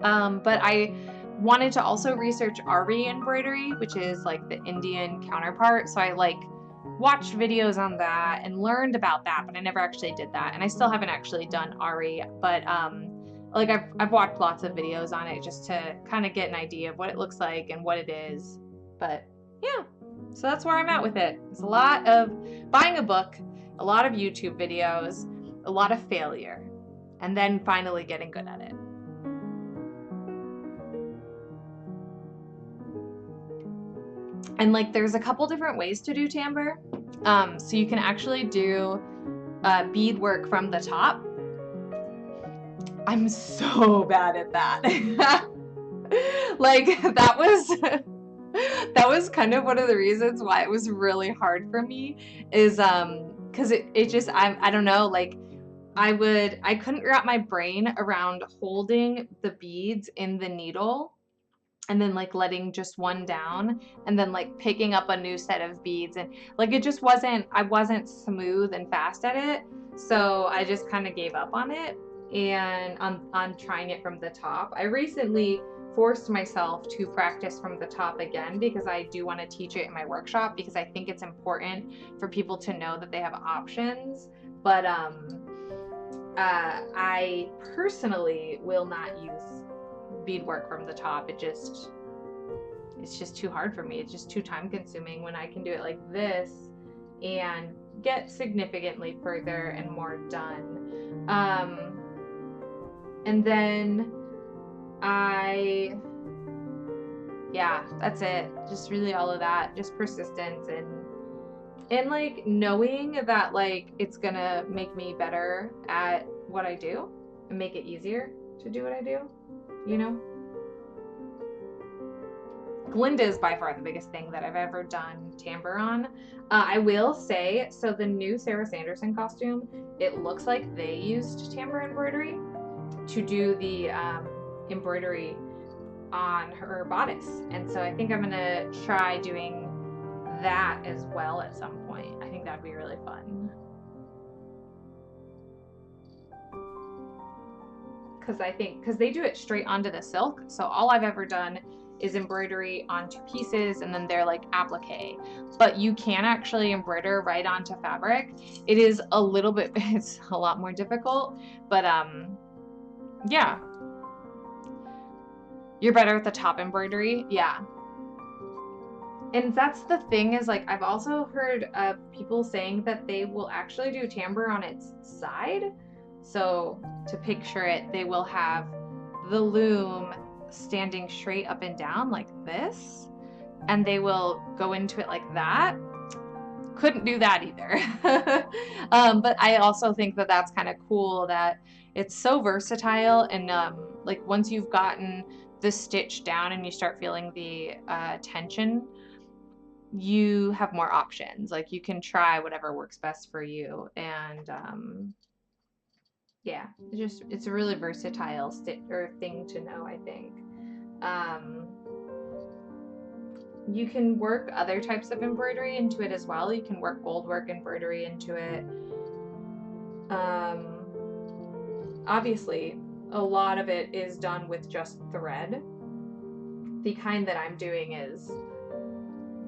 [SPEAKER 1] But I wanted to also research Ari embroidery, which is like the Indian counterpart, so I like watched videos on that and learned about that, but I never actually did that, and I still haven't actually done Ari, but like I've watched lots of videos on it just to kind of get an idea of what it looks like and what it is. But yeah, so that's where I'm at with it. It's a lot of buying a book, a lot of YouTube videos, a lot of failure, and then finally getting good at it. And like there's a couple different ways to do Tambour. So you can actually do bead work from the top. I'm so bad at that. Like that was kind of one of the reasons why it was really hard for me, is because it just I don't know, like I couldn't wrap my brain around holding the beads in the needle and then like letting just one down and then like picking up a new set of beads, and like it just I wasn't smooth and fast at it, so I just kind of gave up on it, and on trying it from the top. I recently forced myself to practice from the top again because I do want to teach it in my workshop, because I think it's important for people to know that they have options. But I personally will not use beadwork from the top. it's just too hard for me. It's just too time consuming when I can do it like this and get significantly further and more done. And then yeah, that's it. Just really all of that, just persistence and like knowing that like it's gonna make me better at what I do and make it easier to do what I do, you know? Glinda is by far the biggest thing that I've ever done tambour on. I will say, so the new Sarah Sanderson costume, it looks like they used tambour embroidery to do the embroidery on her bodice. And so I think I'm gonna try doing that as well at some point. I think that'd be really fun. Because they do it straight onto the silk. So all I've ever done is embroidery onto pieces and then they're like applique, but you can actually embroider right onto fabric. It is a little bit, it's a lot more difficult, but yeah. You're better at the top embroidery? Yeah. And that's the thing is like, I've also heard people saying that they will actually do tambour on its side. So to picture it, they will have the loom standing straight up and down like this, and they will go into it like that. Couldn't do that either. But I also think that that's kind of cool that it's so versatile, and like once you've gotten the stitch down and you start feeling the tension, you have more options. Like you can try whatever works best for you. And yeah, it's a really versatile thing to know, I think. You can work other types of embroidery into it as well. You can work gold work embroidery into it. Obviously, a lot of it is done with just thread. The kind that I'm doing is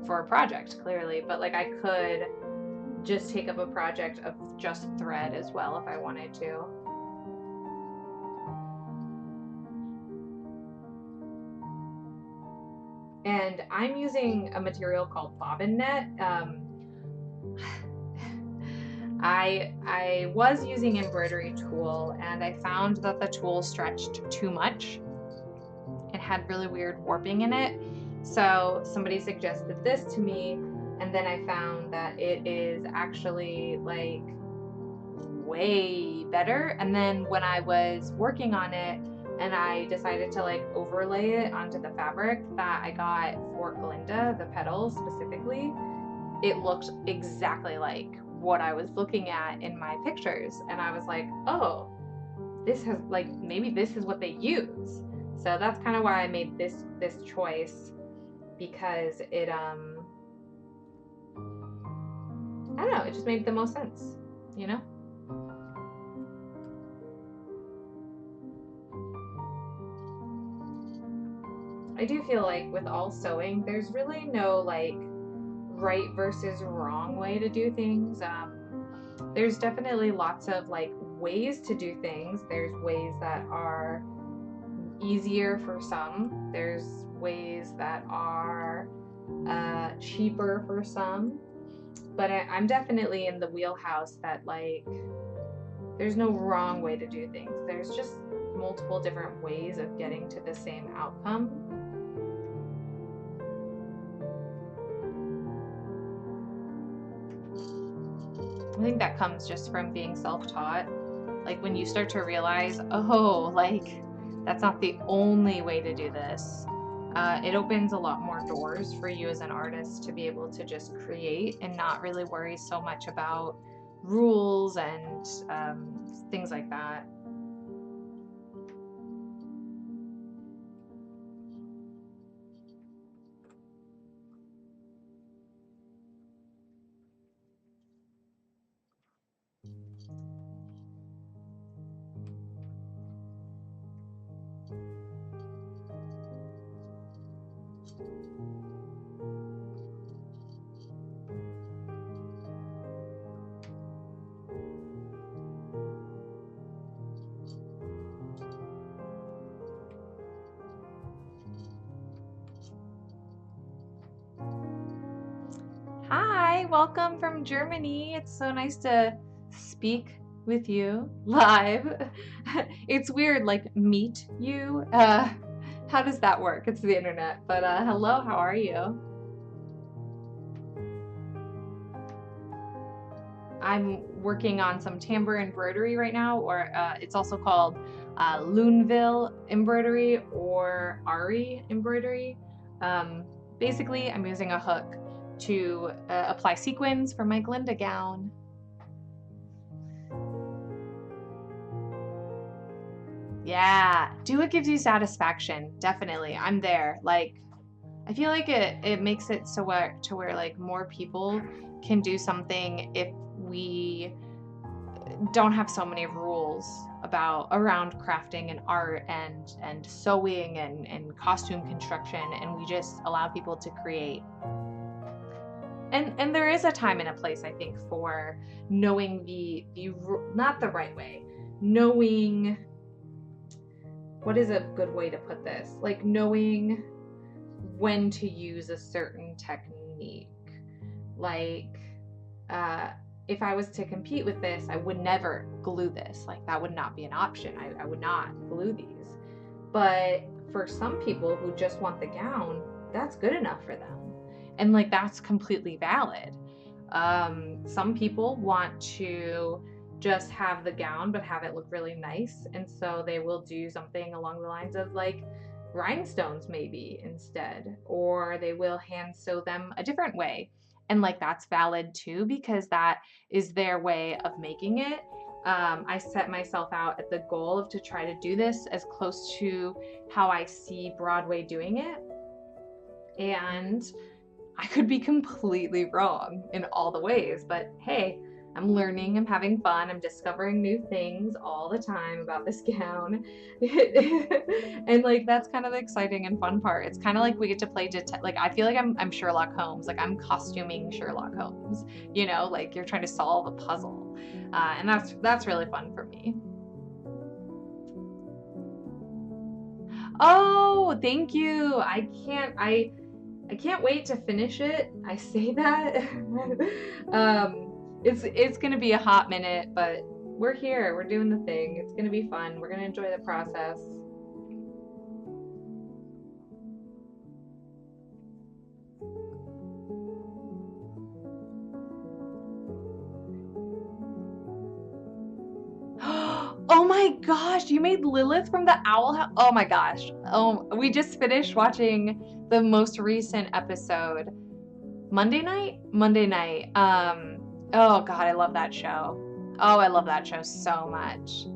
[SPEAKER 1] for a project, clearly, but like I could just take up a project of just thread as well if I wanted to. And I'm using a material called bobbin net. I was using embroidery tulle, and I found that the tulle stretched too much. It had really weird warping in it. So somebody suggested this to me, and then I found that it is actually like way better. And then when I was working on it and I decided to like overlay it onto the fabric that I got for Glinda, the petals specifically, it looked exactly like what I was looking at in my pictures. And I was like, oh, this has like, maybe this is what they use. So that's kind of why I made this choice, because it I don't know, it just made the most sense, you know? I do feel like with all sewing, there's really no like right versus wrong way to do things. There's definitely lots of like ways to do things. There's ways that are easier for some. There's ways that are cheaper for some. But I'm definitely in the wheelhouse that like there's no wrong way to do things. There's just multiple different ways of getting to the same outcome. I think that comes just from being self-taught. Like when you start to realize, oh, like that's not the only way to do this. It opens a lot more doors for you as an artist to be able to just create and not really worry so much about rules and things like that. Hi, welcome from Germany. It's so nice to speak with you live. It's weird, like meet you. How does that work? It's the internet. But hello, how are you? I'm working on some Tambour embroidery right now, or it's also called Luneville Embroidery or Ari embroidery. Basically, I'm using a hook to apply sequins for my Glinda gown. Yeah, do what gives you satisfaction. Definitely, I'm there. Like, I feel like it makes it so where like more people can do something if we don't have so many rules around crafting and art and sewing and costume construction, and we just allow people to create. And there is a time and a place, I think, for knowing the not the right way, knowing what is a good way to put this, like knowing when to use a certain technique. Like if I was to compete with this, I would never glue this. Like that would not be an option. I would not glue these. But for some people who just want the gown, that's good enough for them. And like that's completely valid. Some people want to just have the gown but have it look really nice, and so they will do something along the lines of like rhinestones maybe instead, or they will hand sew them a different way, and like that's valid too because that is their way of making it. I set myself out at the goal of to try to do this as close to how I see Broadway doing it, and I could be completely wrong in all the ways, but hey, I'm learning, I'm having fun, I'm discovering new things all the time about this gown. And like that's kind of the exciting and fun part. It's kind of like we get to play like I feel like I'm Sherlock Holmes, like I'm costuming Sherlock Holmes, you know, like you're trying to solve a puzzle. And that's really fun for me. Oh, thank you. I can't wait to finish it. I say that. It's gonna be a hot minute, but we're here. We're doing the thing. It's gonna be fun. We're gonna enjoy the process. Oh my gosh, you made Lilith from the Owl House. Oh my gosh. Oh, we just finished watching the most recent episode. Monday night? Monday night. Oh god, I love that show. Oh, I love that show so much.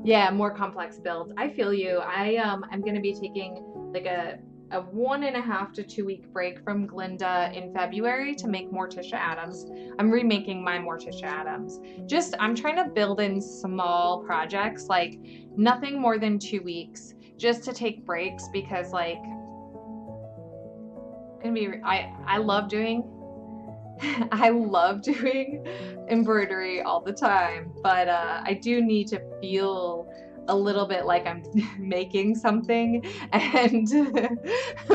[SPEAKER 1] Yeah, more complex builds. I feel you. I'm gonna be taking like a 1.5 to 2 week break from Glinda in February to make Morticia Addams. I'm remaking my Morticia Addams. Just I'm trying to build in small projects, like nothing more than 2 weeks, just to take breaks because like I love doing I love doing embroidery all the time, but I do need to feel a little bit like I'm making something, and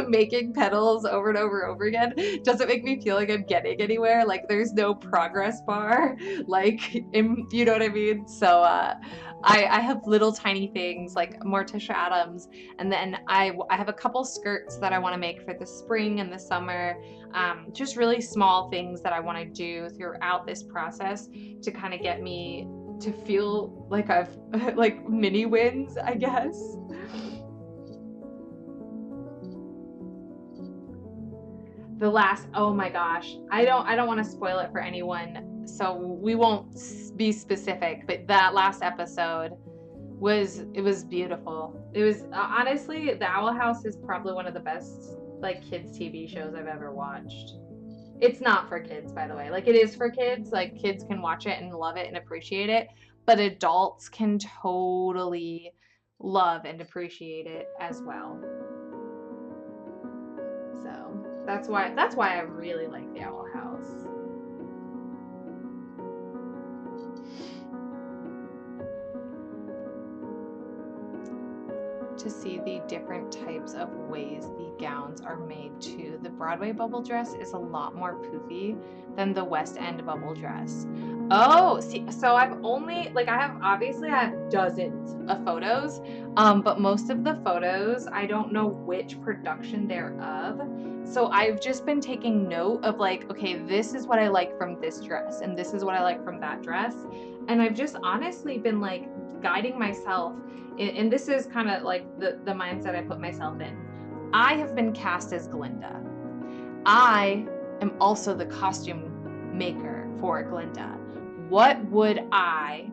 [SPEAKER 1] making petals over and over and over again doesn't make me feel like I'm getting anywhere. Like there's no progress bar, like you know what I mean? So I have little tiny things like Morticia Addams, and then I have a couple skirts that I want to make for the spring and the summer. Just really small things that I want to do throughout this process to kind of get me to feel like I've like mini wins, I guess. The last, oh my gosh, I don't want to spoil it for anyone, so we won't be specific, but that last episode was beautiful. It was honestly, The Owl House is probably one of the best like kids TV shows I've ever watched. It's not for kids, by the way. Like it is for kids. Like kids can watch it and love it and appreciate it, but adults can totally love and appreciate it as well. So that's why I really like The Owl House. to see the different types of ways the gowns are made too. The Broadway bubble dress is a lot more poofy than the West End bubble dress. Oh, see, so I've only, like, obviously I have dozens of photos, but most of the photos, I don't know which production they're of. So I've just been taking note of like, okay, this is what I like from this dress, and this is what I like from that dress. And I've just honestly been like guiding myself, and this is kind of like the mindset I put myself in. I have been cast as Glinda. I am also the costume maker for Glinda. What would I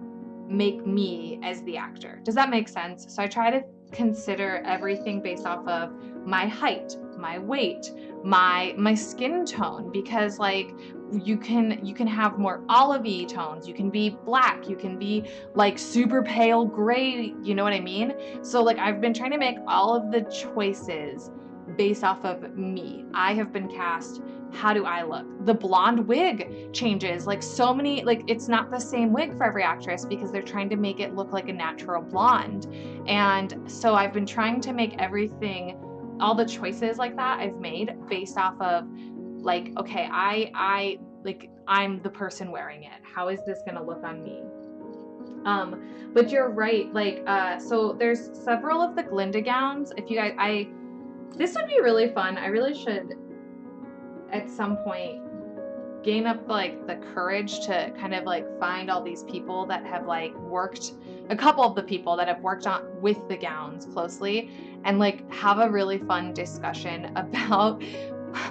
[SPEAKER 1] make me as the actor? Does that make sense? So I try to consider everything based off of my height, my weight, my skin tone, because like you can have more olivey tones, you can be black, you can be like super pale gray, you know what I mean? So like I've been trying to make all of the choices based off of me. I have been cast, how do I look? The blonde wig changes, like so many, like it's not the same wig for every actress because they're trying to make it look like a natural blonde. And so I've been trying to make everything, all the choices like that I've made based off of like, okay, I'm the person wearing it. How is this gonna look on me? But you're right, like, so there's several of the Glinda gowns. If you guys, this would be really fun. I really should at some point gain up like the courage to kind of like find all these people that have like worked, a couple of the people that have worked on with the gowns closely, and like have a really fun discussion about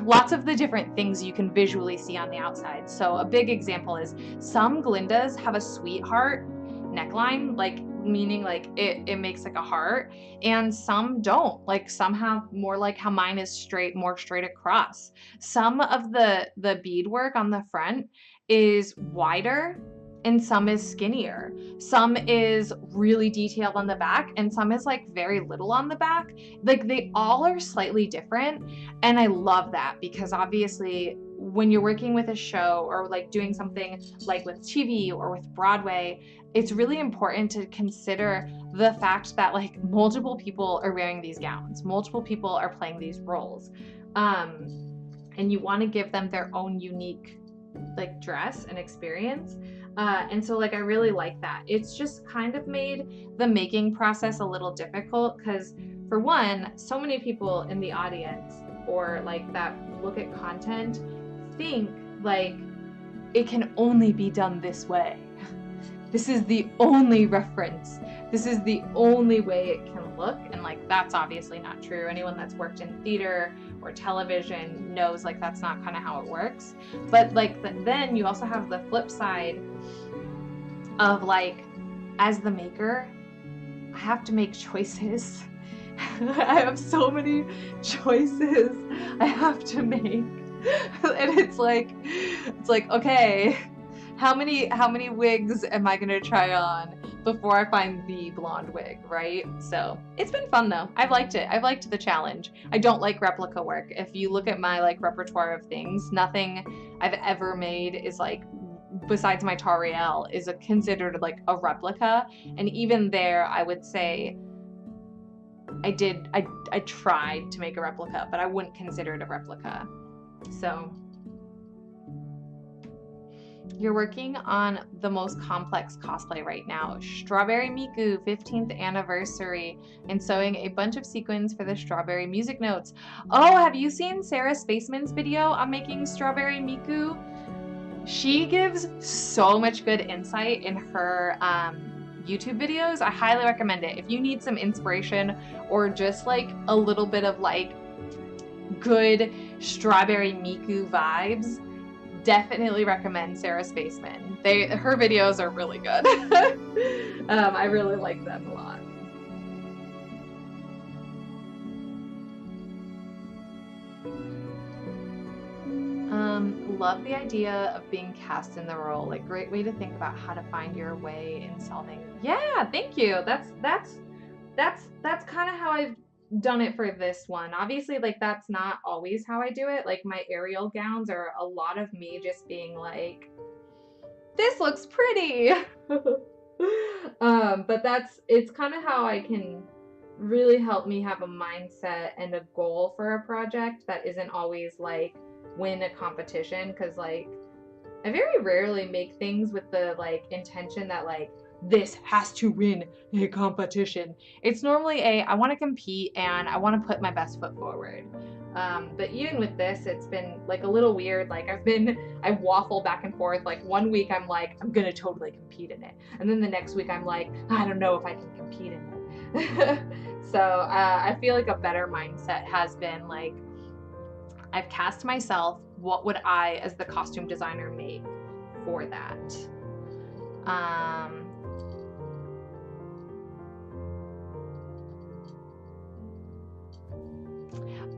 [SPEAKER 1] lots of the different things you can visually see on the outside. So a big example is some Glindas have a sweetheart neckline, like meaning like it makes like a heart, and some don't. Like some have more like how mine is straight, more straight across. Some of the beadwork on the front is wider and some is skinnier. Some is really detailed on the back and some is like very little on the back. Like they all are slightly different, and I love that because obviously when you're working with a show or like doing something like with TV or with Broadway, it's really important to consider the fact that like multiple people are wearing these gowns, multiple people are playing these roles, and you want to give them their own unique like dress and experience. And so like I really like that. It's just kind of made the making process a little difficult because for one, so many people in the audience or like that look at content think like it can only be done this way. This is the only reference. This is the only way it can look. And like, that's obviously not true. Anyone that's worked in theater or television knows like that's not kind of how it works. But like, then you also have the flip side of like, as the maker, I have to make choices. I have so many choices I have to make. And it's like, okay, how many wigs am I gonna try on before I find the blonde wig, right? So it's been fun though. I've liked it. I've liked the challenge. I don't like replica work. If you look at my like repertoire of things, nothing I've ever made is like, besides my Tariel, is considered like a replica. And even there, I would say I tried to make a replica, but I wouldn't consider it a replica. So you're working on the most complex cosplay right now, Strawberry Miku 15th anniversary, and sewing a bunch of sequins for the Strawberry music notes. Oh, have you seen Sarah Spaceman's video on making Strawberry Miku? She gives so much good insight in her YouTube videos. I highly recommend it. If you need some inspiration or just like a little bit of like good Strawberry Miku vibes, definitely recommend Sarah Spaceman. Her videos are really good. I really like them a lot. Love the idea of being cast in the role. Like, great way to think about how to find your way in solving. Yeah, thank you. That's kind of how I've done it for this one. Obviously, like that's not always how I do it. Like my aerial gowns are a lot of me just being like, this looks pretty. But it's kind of how I can really helped me have a mindset and a goal for a project that isn't always like win a competition, because like I very rarely make things with the like intention that like this has to win a competition. It's normally I want to compete and I want to put my best foot forward. But even with this, it's been like a little weird. Like I waffle back and forth. Like one week I'm like, I'm gonna totally compete in it. And then the next week I'm like, I don't know if I can compete in it. So I feel like a better mindset has been like, I've cast myself, what would I as the costume designer make for that?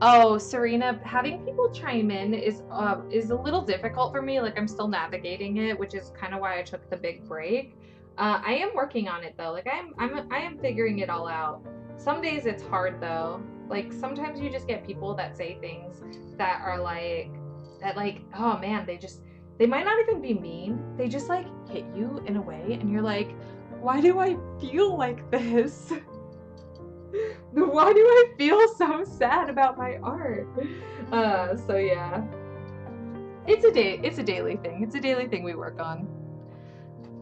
[SPEAKER 1] Oh, Serena, having people chime in is a little difficult for me. Like I'm still navigating it, which is kind of why I took the big break. I am working on it though. Like I am figuring it all out. Some days it's hard though. Like sometimes you just get people that say things that are like oh man, they might not even be mean. They just like hit you in a way and you're like, why do I feel like this? Why do I feel so sad about my art? So yeah. It's a daily thing. It's a daily thing we work on.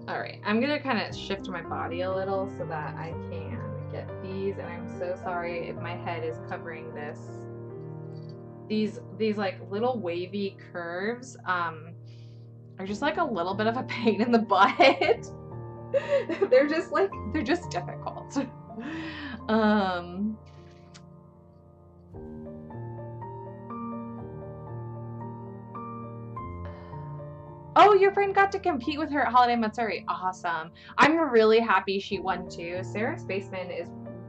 [SPEAKER 1] All right, I'm gonna kind of shift my body a little so that I can get these, and I'm so sorry if my head is covering this. These like little wavy curves are just like a little bit of a pain in the butt. they're just difficult. Oh, your friend got to compete with her at Holiday Matsuri. Awesome. I'm really happy she won too. Sarah Spaceman is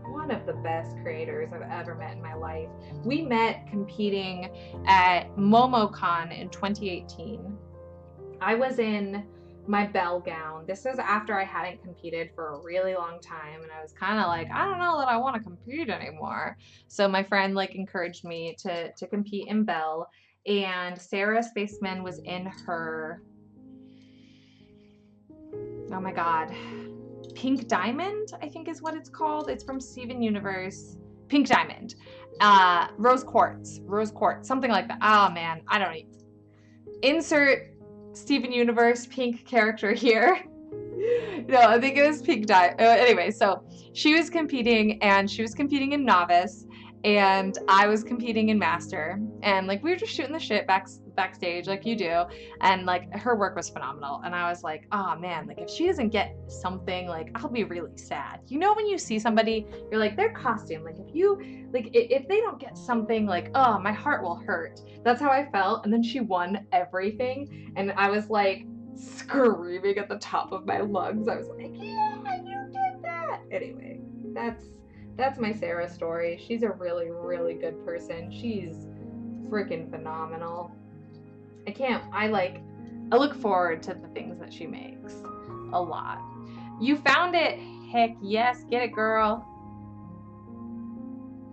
[SPEAKER 1] one of the best creators I've ever met in my life. We met competing at MomoCon in 2018. I was in my bell gown. This was after I hadn't competed for a really long time, and I was kind of like, I don't know that I want to compete anymore. So my friend like encouraged me to compete in bell, and Sarah Spaceman was in her, oh my god, Pink Diamond, I think is what it's called. It's from Steven Universe. Pink Diamond. Rose Quartz, something like that. Oh man, I don't know. Insert Steven Universe pink character here. No, I think it was Pink Diamond. Anyway, so she was competing, and she was competing in Novice, and I was competing in Master, and like we were just shooting the shit backstage like you do, and like her work was phenomenal, and I was like, oh man, like if she doesn't get something, like I'll be really sad. You know, when you see somebody, you're like, their costume, like if they don't get something, like, oh, my heart will hurt. That's how I felt. And then she won everything, and I was like screaming at the top of my lungs. I was like, yeah, you did that. Anyway, that's my Sarah story. She's a really, really good person. She's freaking phenomenal. I look forward to the things that she makes a lot. You found it. Heck yes, get it, girl.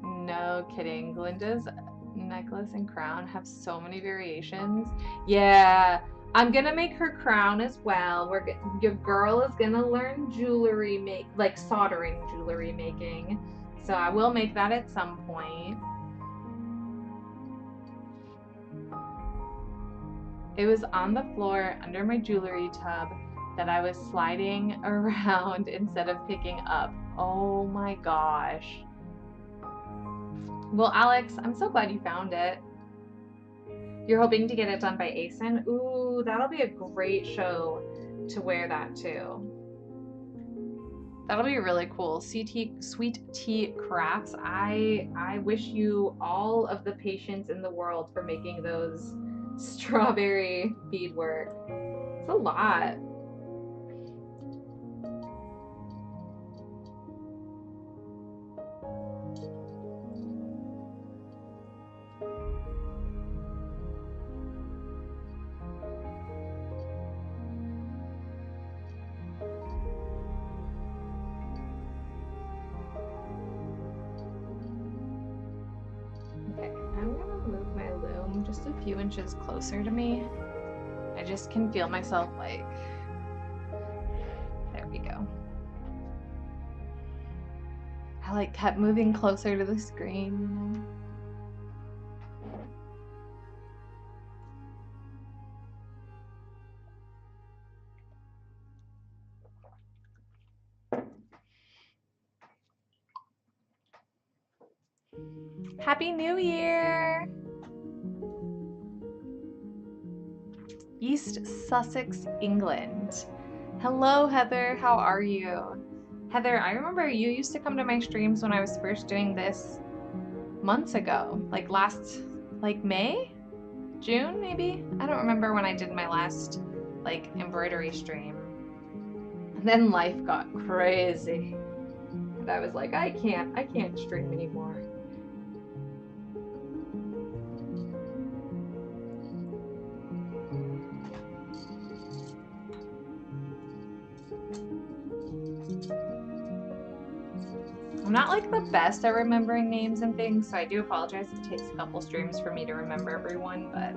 [SPEAKER 1] No kidding. Glinda's necklace and crown have so many variations. Yeah, I'm gonna make her crown as well. Your girl is gonna learn jewelry like soldering jewelry making. So I will make that at some point. It was on the floor under my jewelry tub that I was sliding around instead of picking up. Oh my gosh. Well, Alex, I'm so glad you found it. You're hoping to get it done by ASIN? Ooh, that'll be a great show to wear that to. That'll be really cool. Sweet Tea Crafts. I wish you all of the patience in the world for making those strawberry beadwork. It's a lot. Just a few inches closer to me. I just can feel myself like, there we go. I like kept moving closer to the screen, you know? Happy New Year! East Sussex, England. Hello, Heather. How are you? Heather, I remember you used to come to my streams when I was first doing this months ago. Like May? June, maybe? I don't remember when I did my last, like, embroidery stream. And then life got crazy. And I was like, I can't stream anymore. I'm not like the best at remembering names and things, so I do apologize if it takes a couple streams for me to remember everyone, but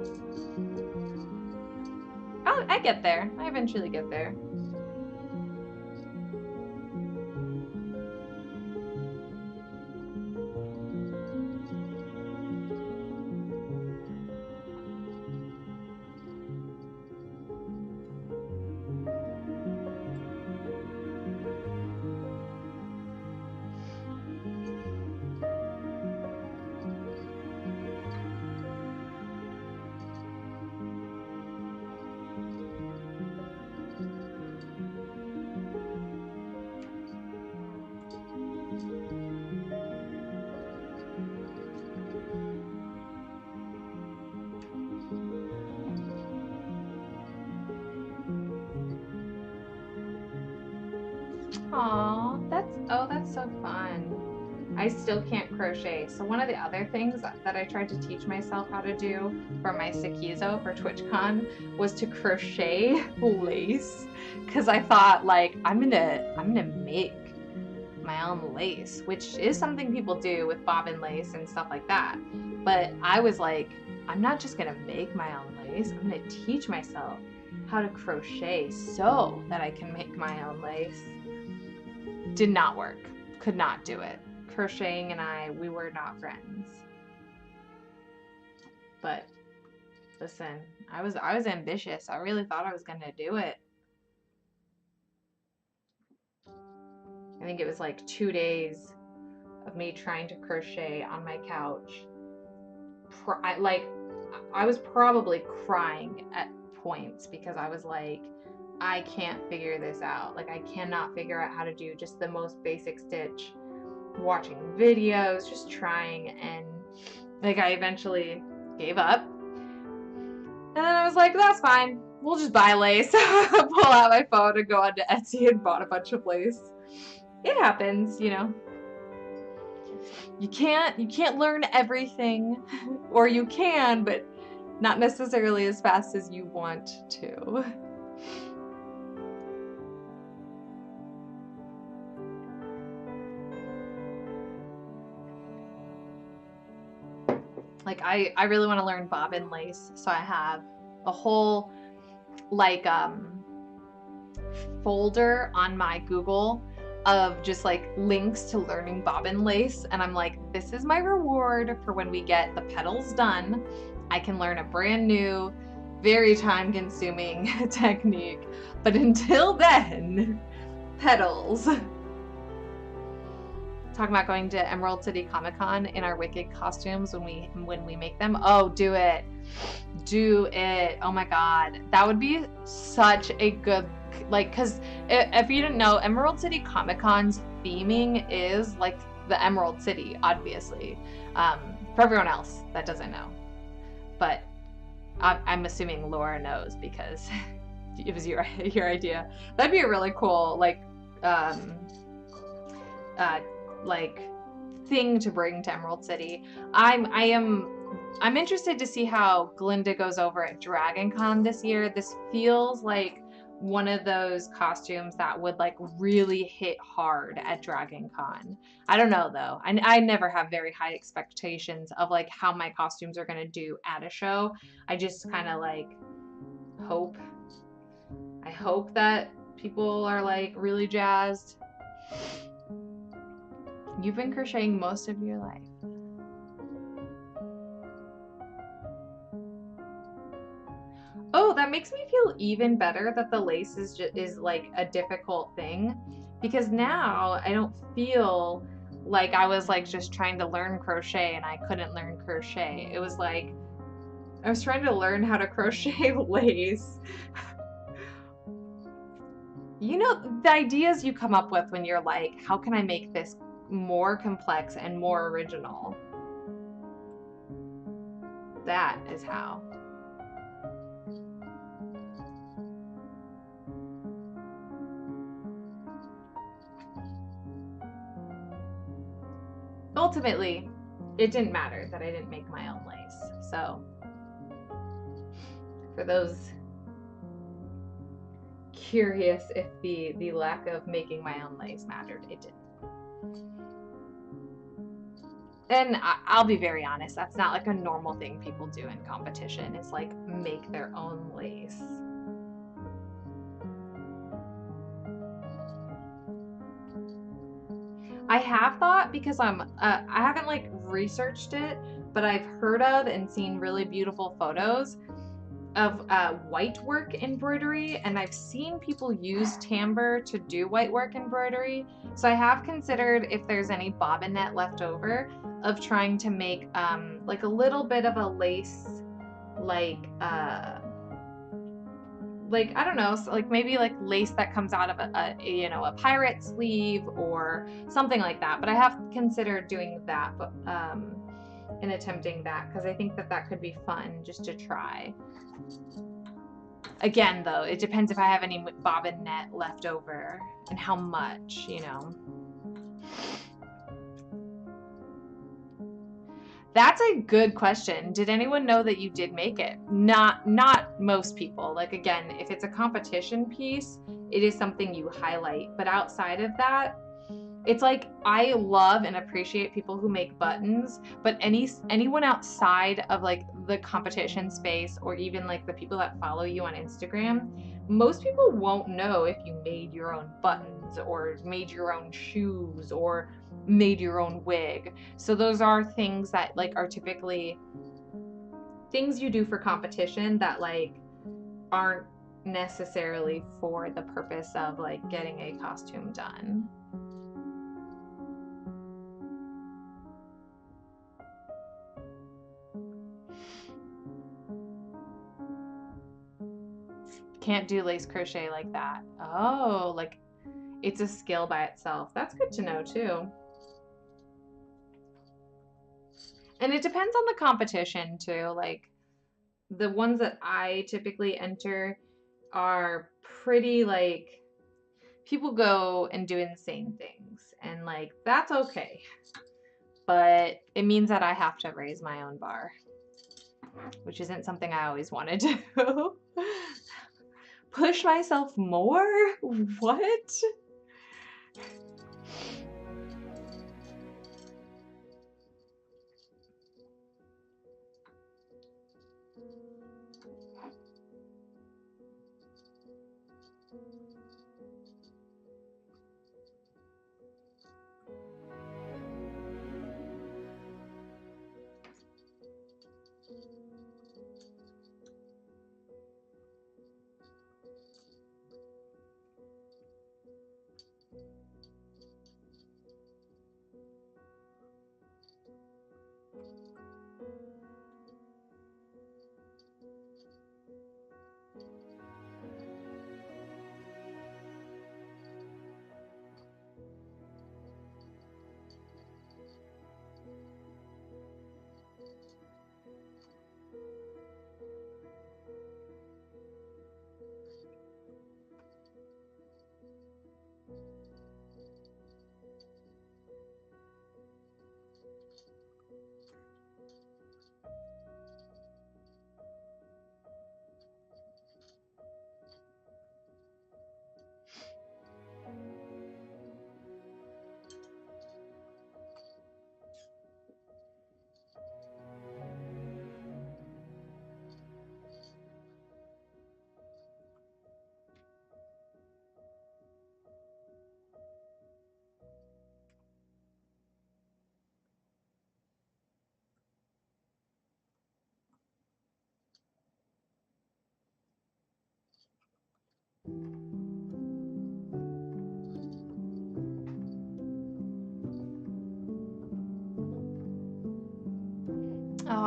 [SPEAKER 1] I get there. I eventually get there. Aw, that's so fun. I still can't crochet. So one of the other things that I tried to teach myself how to do for my Sequizo for TwitchCon was to crochet lace, because I thought, like, I'm gonna make my own lace, which is something people do with bobbin lace and stuff like that. But I was like, I'm not just gonna make my own lace, I'm gonna teach myself how to crochet so that I can make my own lace. Did not work. Could not do it. Crocheting and we were not friends. But listen, I was ambitious. I really thought I was gonna do it. I think it was like 2 days of me trying to crochet on my couch. I was probably crying at points because I was like, I can't figure this out. Like, I cannot figure out how to do just the most basic stitch. Watching videos, just trying, and like I eventually gave up. And then I was like, that's fine. We'll just buy lace. Pull out my phone and go onto Etsy and bought a bunch of lace. It happens, you know. You can't learn everything, or you can, but not necessarily as fast as you want to. Like, I really want to learn bobbin lace, so I have a whole, like, folder on my Google of just, like, links to learning bobbin lace, and I'm like, this is my reward for when we get the petals done. I can learn a brand new, very time-consuming technique, but until then, petals. Talking about going to Emerald City Comic Con in our Wicked costumes when we make them. Oh, do it. Do it. Oh my god. That would be such a good, like, because if you didn't know, Emerald City Comic Con's theming is like the Emerald City, obviously. For everyone else that doesn't know. But I'm assuming Laura knows because it was your idea. That'd be a really cool, like thing to bring to Emerald City. I'm interested to see how Glinda goes over at Dragon Con this year. This feels like one of those costumes that would like really hit hard at Dragon Con. I don't know though. I never have very high expectations of like how my costumes are gonna do at a show. I just kind of like hope. I hope that people are like really jazzed. You've been crocheting most of your life. Oh, that makes me feel even better that the lace is like a difficult thing, because now I don't feel like I was like just trying to learn crochet and I couldn't learn crochet. It was like I was trying to learn how to crochet lace. You know, the ideas you come up with when you're like, how can I make this more complex and more original? That is how. Ultimately, it didn't matter that I didn't make my own lace. So, for those curious if the lack of making my own lace mattered, it didn't. And I'll be very honest, that's not like a normal thing people do in competition, is like make their own lace. I have thought, because I haven't like researched it, but I've heard of and seen really beautiful photos of white work embroidery, and I've seen people use tambour to do white work embroidery. So I have considered, if there's any bobbinette left over, of trying to make like a little bit of a lace, like I don't know, so like maybe like lace that comes out of a you know, a pirate sleeve or something like that. But I have considered doing that, but and attempting that, because I think that that could be fun just to try. Again, though, it depends if I have any bobbinette left over and how much, you know. That's a good question. Did anyone know that you did make it? Not most people. Like, again, if it's a competition piece, it is something you highlight. But outside of that, it's like, I love and appreciate people who make buttons, but anyone outside of like the competition space, or even like the people that follow you on Instagram, most people won't know if you made your own buttons or made your own shoes or made your own wig. So those are things that like are typically things you do for competition that like aren't necessarily for the purpose of like getting a costume done. Can't do lace crochet like that. Oh, like it's a skill by itself. That's good to know too. And it depends on the competition too. Like the ones that I typically enter are pretty like people go and do insane things, and like that's okay. But it means that I have to raise my own bar, which isn't something I always wanted to do. Push myself more? What?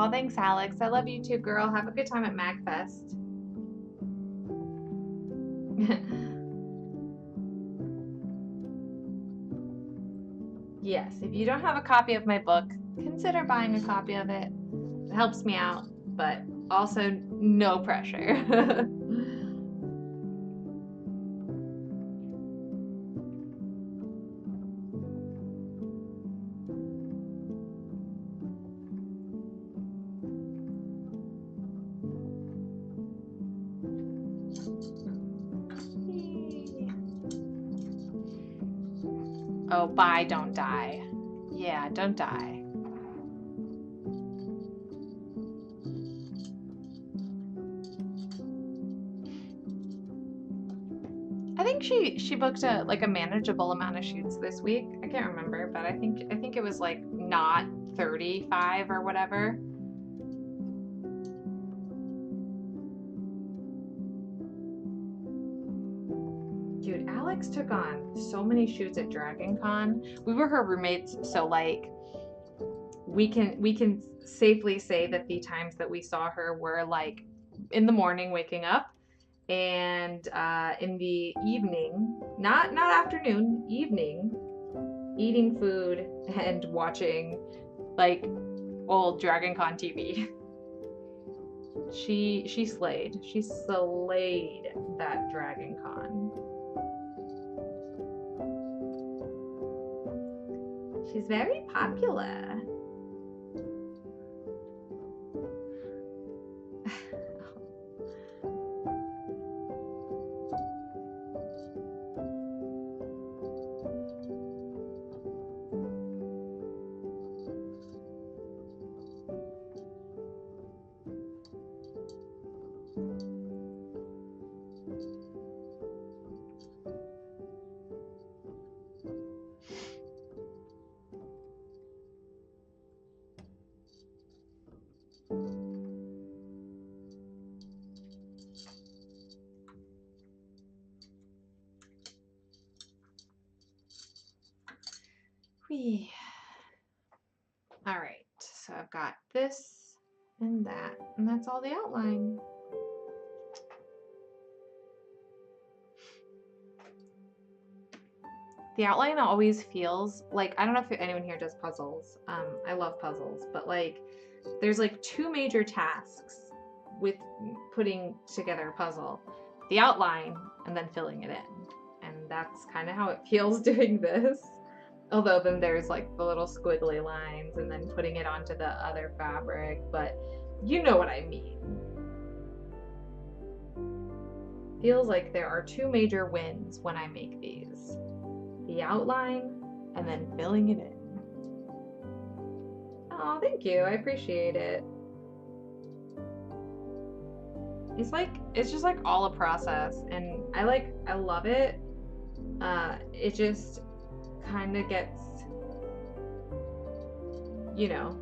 [SPEAKER 1] Oh, thanks, Alex. I love you too, girl. Have a good time at MagFest. Yes, if you don't have a copy of my book, consider buying a copy of it. It helps me out, but also no pressure. Oh, bye, don't die. Yeah, don't die. I think she booked a manageable amount of shoots this week. I can't remember, but I think it was like not 35 or whatever. Dude, Alex took on so many shoots at Dragon Con. We were her roommates, so like we can safely say that the times that we saw her were like in the morning waking up, and in the evening, not afternoon, evening, eating food and watching like old Dragon Con TV. She slayed. She slayed that Dragon Con. She's very popular. All right, so I've got this and that, and that's all the outline. The outline always feels like, I don't know if anyone here does puzzles. I love puzzles, but like there's like two major tasks with putting together a puzzle: the outline and then filling it in. And that's kind of how it feels doing this. Although then there's like the little squiggly lines and then putting it onto the other fabric, but you know what I mean. Feels like there are two major wins when I make these: the outline and then filling it in. Oh, thank you. I appreciate it. It's just like all a process, and I love it. It just kind of gets, you know,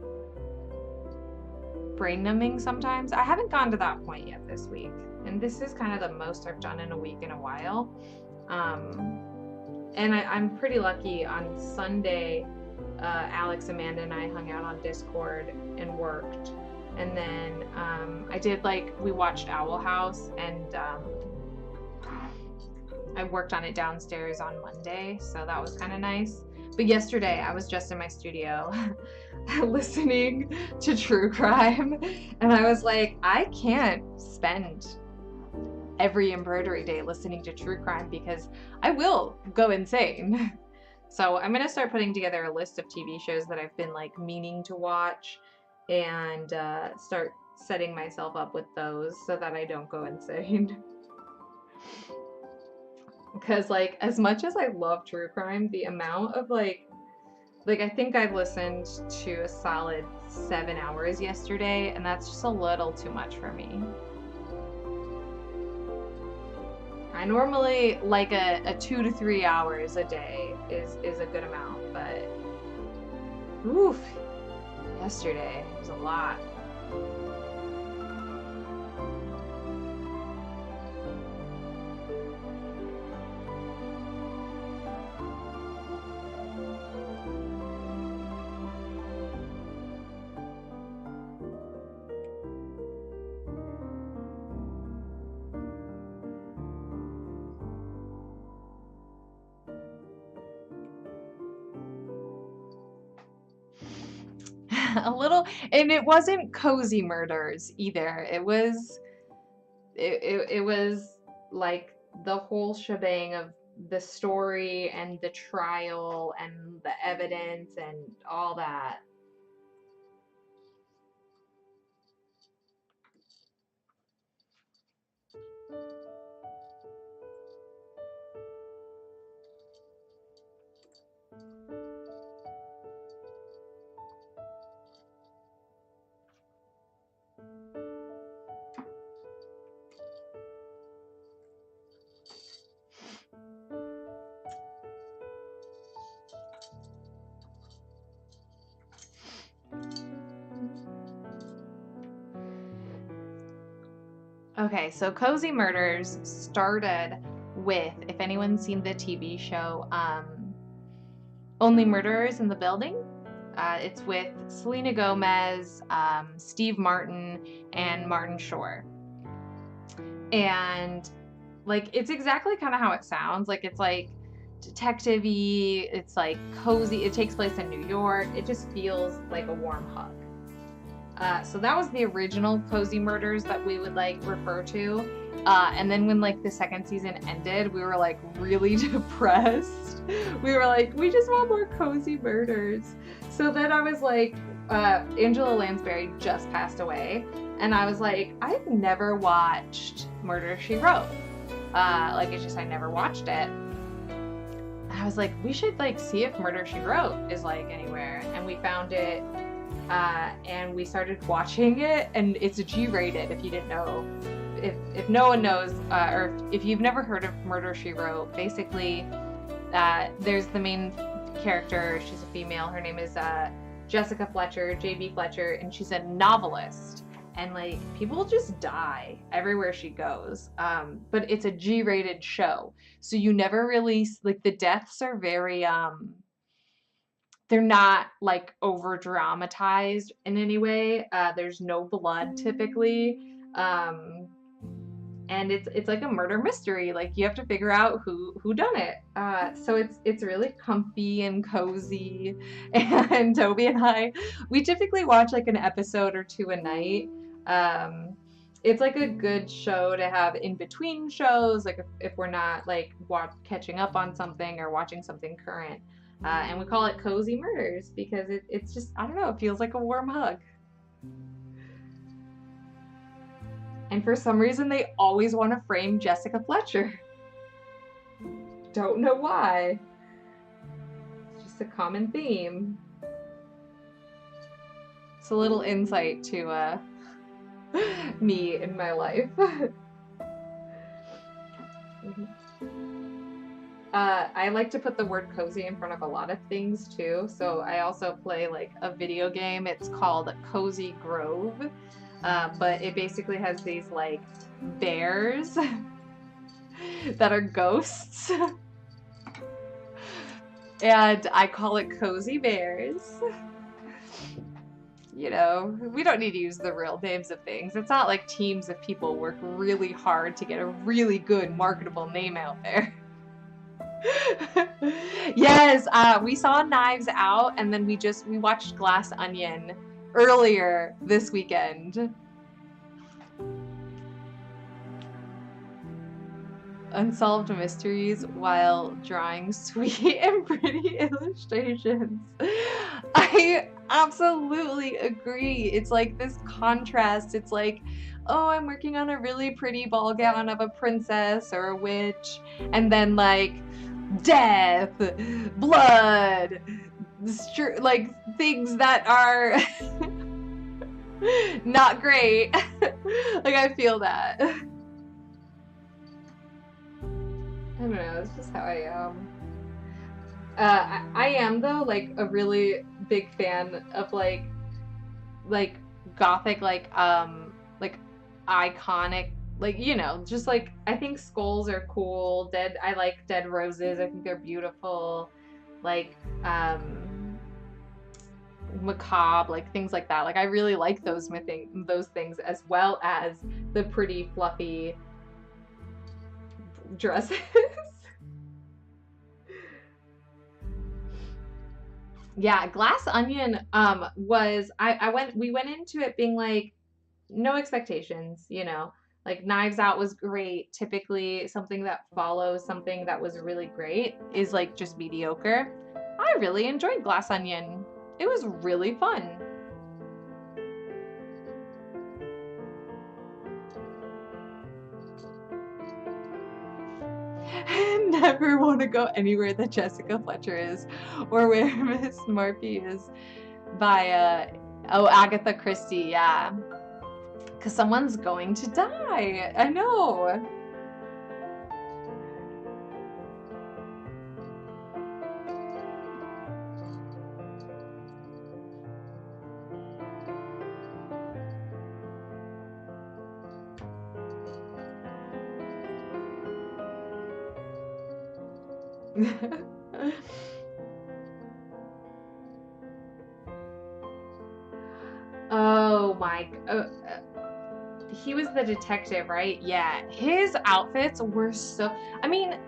[SPEAKER 1] brain numbing sometimes. I haven't gone to that point yet this week, and this is kind of the most I've done in a week in a while. And I'm pretty lucky. On Sunday, Alex, Amanda, and I hung out on Discord and worked. And then I did we watched Owl House, and I worked on it downstairs on Monday, so that was kind of nice. But yesterday I was just in my studio listening to true crime, and I was like, I can't spend every embroidery day listening to true crime because I will go insane. So I'm gonna start putting together a list of TV shows that I've been like meaning to watch, and start setting myself up with those so that I don't go insane. Because like, as much as I love true crime, the amount of like I think I've listened to a solid 7 hours yesterday, and that's just a little too much for me. I normally like a 2 to 3 hours a day is a good amount, but oof, yesterday was a lot. a little, and it wasn't cozy murders either. It was like the whole shebang of the story and the trial and the evidence and all that. Okay, so Cozy Murders started with, if anyone's seen the TV show, Only Murderers in the Building. It's with Selena Gomez, Steve Martin, and Martin Shore. And like, it's exactly kind of how it sounds. Like, it's like detective-y, it's like cozy, it takes place in New York. It just feels like a warm hug. So that was the original Cozy Murders that we would like refer to. And then when like the second season ended, we were like really depressed. We were like, we just want more Cozy Murders. So then I was like, Angela Lansbury just passed away. And I was like, I've never watched Murder, She Wrote. Like, it's just, I never watched it. And I was like, we should like see if Murder, She Wrote is like anywhere. And we found it. And we started watching it, and it's G-rated, if you didn't know. If no one knows, or if you've never heard of Murder, She Wrote, basically, there's the main character. She's a female. Her name is Jessica Fletcher, J.B. Fletcher, and she's a novelist. And, like, people just die everywhere she goes. But it's a G-rated show. So you never really, like, the deaths are very, they're not like over dramatized in any way. There's no blood typically. And it's like a murder mystery. Like, you have to figure out who done it. So it's really comfy and cozy. And Toby and I, we typically watch like an episode or two a night. It's like a good show to have in between shows, like if we're not like catching up on something or watching something current. And we call it Cozy Murders because it's just, I don't know, it feels like a warm hug. And for some reason, they always want to frame Jessica Fletcher. Don't know why. It's just a common theme. It's a little insight to me in my life. I like to put the word cozy in front of a lot of things too. So I also play like a video game. It's called Cozy Grove. But it basically has these like bears that are ghosts. And I call it Cozy Bears. You know, we don't need to use the real names of things. It's not like teams of people work really hard to get a really good marketable name out there. Yes, we saw Knives Out, and then we watched Glass Onion earlier this weekend. Unsolved mysteries while drawing sweet and pretty illustrations. I absolutely agree. It's like this contrast. It's like, oh, I'm working on a really pretty ball gown of a princess or a witch, and then like death, blood, like things that are not great. Like, I feel that. I don't know, it's just how I am. I am though like a really big fan of like gothic, like iconic, like, you know, just like, I think skulls are cool. I like dead roses. I think they're beautiful. Like macabre, like things like that. Like, I really like those things, as well as the pretty fluffy dresses. Yeah, Glass Onion we went into it being like no expectations, you know. Like Knives Out was great. Typically something that follows something that was really great is like just mediocre. I really enjoyed Glass Onion. It was really fun. Never want to go anywhere that Jessica Fletcher is or where Miss Marpy is by Agatha Christie, yeah. Because someone's going to die. I know. Oh my. He was the detective, right? Yeah. His outfits were so. I mean,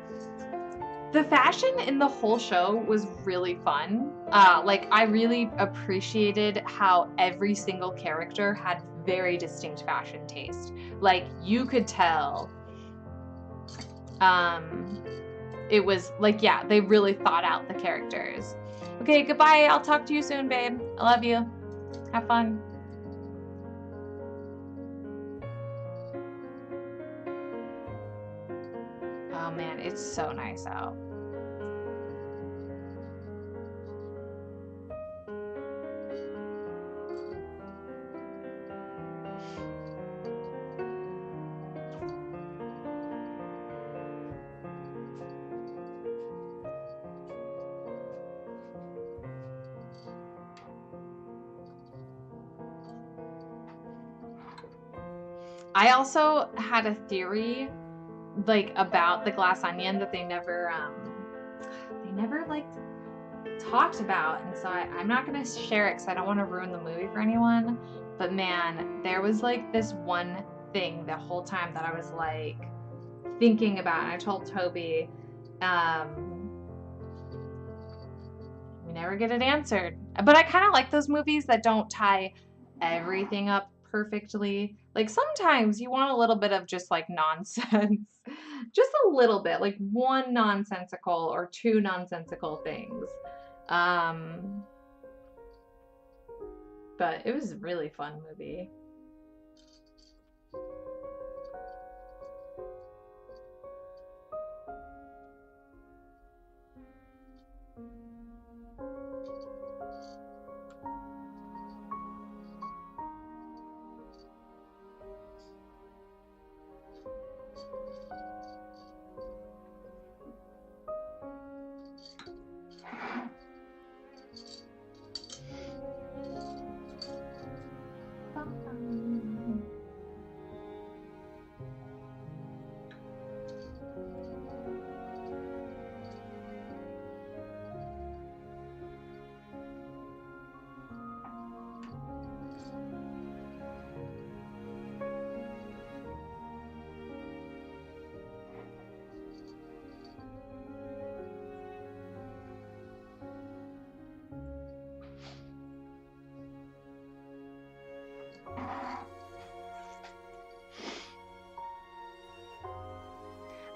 [SPEAKER 1] the fashion in the whole show was really fun. Like, I really appreciated how every single character had very distinct fashion taste. Like, you could tell. It was like, yeah, they really thought out the characters. Okay, goodbye. I'll talk to you soon, babe. I love you. Have fun. Oh man, it's so nice out. I also had a theory like about the Glass Onion that they never like talked about, and so I'm not gonna share it because I don't want to ruin the movie for anyone. But man, there was like this one thing the whole time that I was like thinking about, and I told Toby, we never get it answered. But I kind of like those movies that don't tie everything up perfectly. Like sometimes you want a little bit of just like nonsense. Just a little bit, like one nonsensical or two nonsensical things. Um, but it was a really fun movie.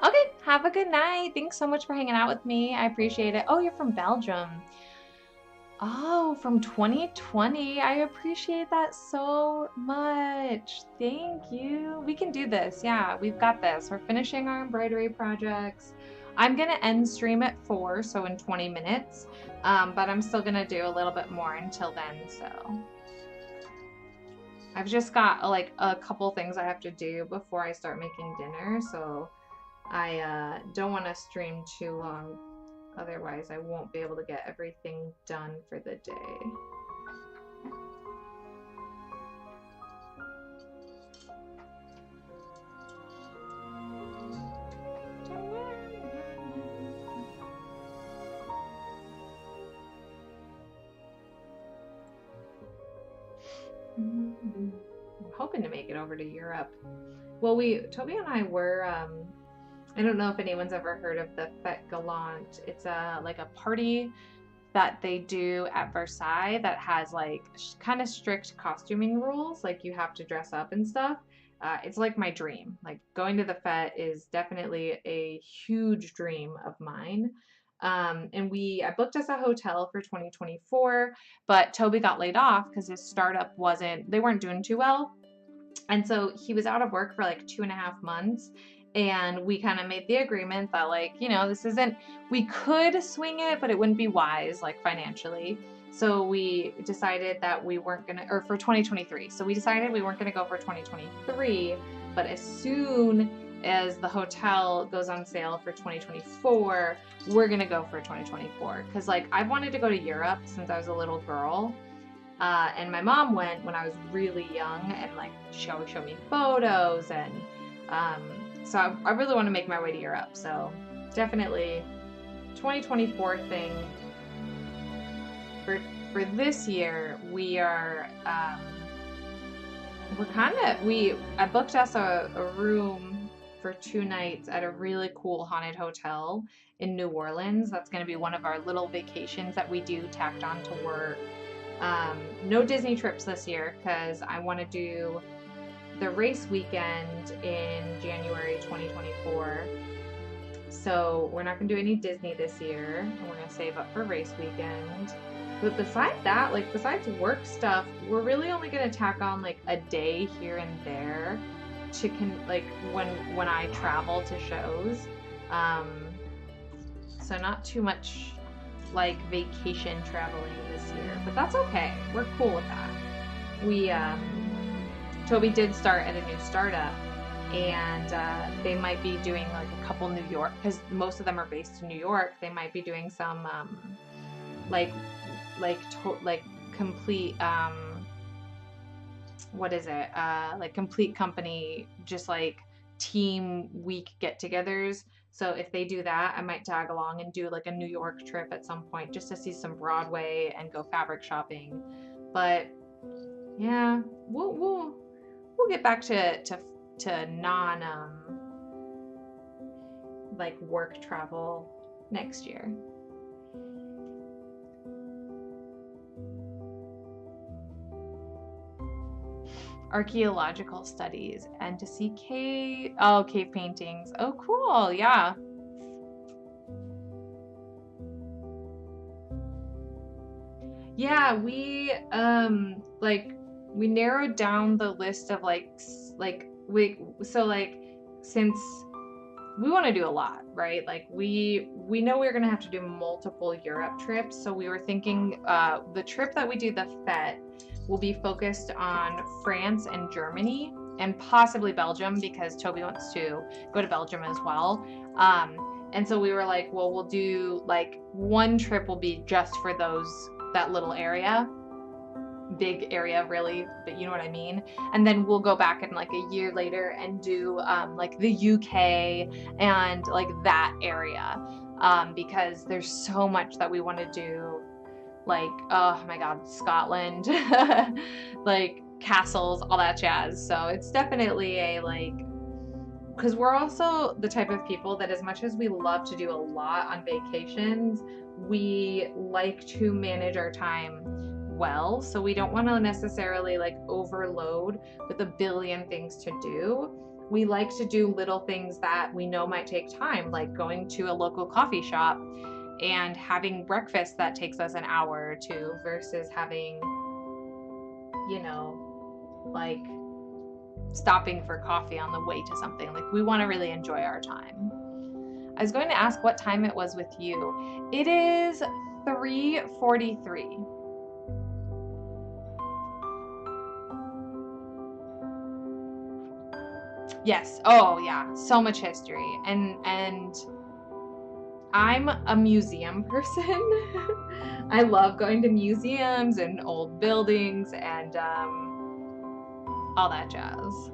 [SPEAKER 1] Okay, have a good night. Thanks so much for hanging out with me. I appreciate it. Oh, you're from Belgium. Oh, from 2020. I appreciate that so much. Thank you. We can do this. Yeah, we've got this. We're finishing our embroidery projects. I'm going to end stream at 4, so in 20 minutes. But I'm still going to do a little bit more until then, so. I've just got like a couple things I have to do before I start making dinner, so I don't want to stream too long. Otherwise, I won't be able to get everything done for the day. I'm hoping to make it over to Europe. Well, Toby and I were, I don't know if anyone's ever heard of the Fête Gallant. It's like a party that they do at Versailles that has like kind of strict costuming rules, like you have to dress up and stuff. It's like my dream. Like going to the Fete is definitely a huge dream of mine. And I booked us a hotel for 2024, but Toby got laid off because his startup they weren't doing too well. And so he was out of work for like 2.5 months. And we kind of made the agreement that, like, you know, we could swing it, but it wouldn't be wise, like, financially. So we decided that we weren't going to, or for 2023. So we decided we weren't going to go for 2023. But as soon as the hotel goes on sale for 2024, we're going to go for 2024. Because, like, I've wanted to go to Europe since I was a little girl. And my mom went when I was really young, and like she always showed me photos, and so I really want to make my way to Europe. So definitely 2024 thing. For this year, we are I booked us a room for 2 nights at a really cool haunted hotel in New Orleans. That's going to be one of our little vacations that we do tacked on to work. No Disney trips this year because I want to do the race weekend in January 2024. So we're not going to do any Disney this year, and we're going to save up for race weekend. But besides that, like besides work stuff, we're really only going to tack on like a day here and there to like when I travel to shows. So not too much like vacation traveling this year, but that's okay. We're cool with that. Toby did start at a new startup, and they might be doing like a couple New York, because most of them are based in New York. They might be doing some like complete what is it? Like complete company, just like team week get-togethers. So if they do that, I might tag along and do like a New York trip at some point just to see some Broadway and go fabric shopping. But yeah, we'll get back to non like work travel next year. Archaeological studies and to see cave paintings. Oh, cool. Yeah. Yeah, we narrowed down the list of since we want to do a lot, right? Like we know we're gonna have to do multiple Europe trips, so we were thinking the trip that we do, the Fete, will be focused on France and Germany and possibly Belgium, because Toby wants to go to Belgium as well. And so we were like, well, we'll do like one trip will be just for that little area, big area really, but you know what I mean. And then we'll go back in like a year later and do like the UK and like that area, because there's so much that we want to do. Like, oh my God, Scotland, like castles, all that jazz. So it's definitely a because we're also the type of people that as much as we love to do a lot on vacations, we like to manage our time well. So we don't want to necessarily like overload with a billion things to do. We like to do little things that we know might take time, like going to a local coffee shop and having breakfast that takes us an hour or two versus having, you know, like stopping for coffee on the way to something. Like we want to really enjoy our time. I was going to ask what time it was with you. It is 3:43. Yes. Oh yeah. So much history. And I'm a museum person. I love going to museums and old buildings and all that jazz.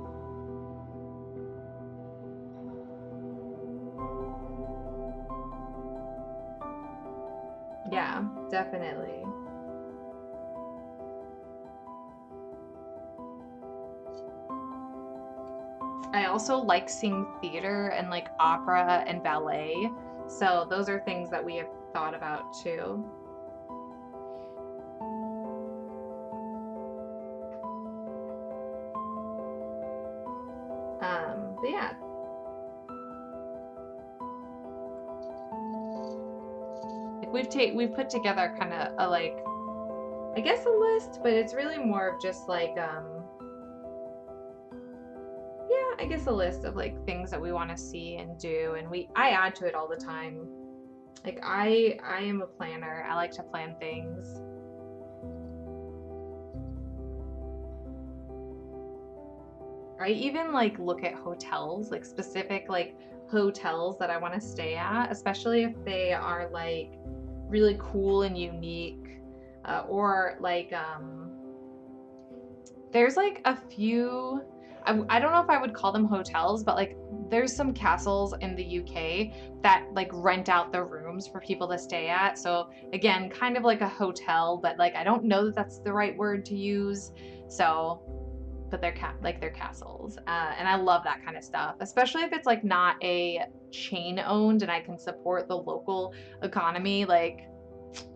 [SPEAKER 1] Yeah, definitely. I also like seeing theater and like opera and ballet. So those are things that we have thought about too. But yeah. Like we've put together kind of a like, I guess a list, but it's really more of just like yeah, I guess a list of like things that we want to see and do, and I add to it all the time. Like I am a planner. I like to plan things. I even like look at hotels, like specific like hotels that I want to stay at, especially if they are like really cool and unique, or like there's like a few, I don't know if I would call them hotels, but like there's some castles in the UK that like rent out the rooms for people to stay at. So again, kind of like a hotel, but like I don't know that that's the right word to use. So but they're they're castles, and I love that kind of stuff, especially if it's like not a chain owned and I can support the local economy. Like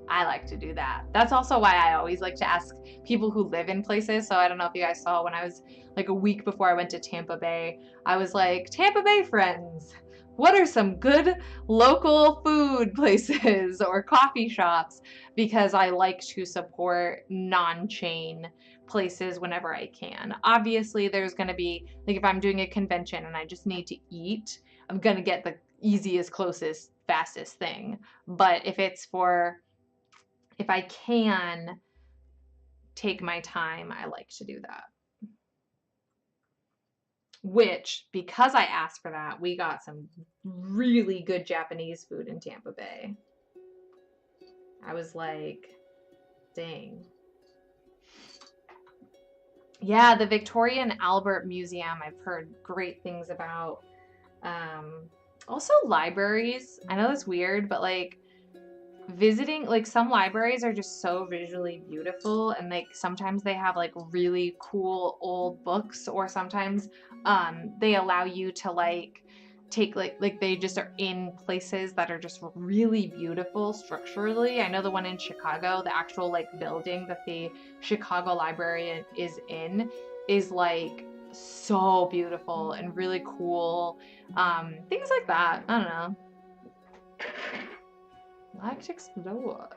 [SPEAKER 1] I like to do that. That's also why I always like to ask people who live in places. So I don't know if you guys saw when I was like a week before I went to Tampa Bay, I was like, Tampa Bay friends, what are some good local food places or coffee shops? Because I like to support non-chain places whenever I can. Obviously, there's going to be, like if I'm doing a convention and I just need to eat, I'm going to get the easiest, closest, fastest thing. But if it's for, if I can take my time, I like to do that. Which, because I asked for that, we got some really good Japanese food in Tampa Bay. I was like, dang. Yeah, the Victoria and Albert Museum, I've heard great things about. Also libraries. I know that's weird, but like visiting, like some libraries are just so visually beautiful, and like sometimes they have like really cool old books, or sometimes they allow you to like take like they just are in places that are just really beautiful structurally. I know the one in Chicago, the actual like building that the Chicago Library is in is like so beautiful and really cool. Things like that. I don't know. I like to explore.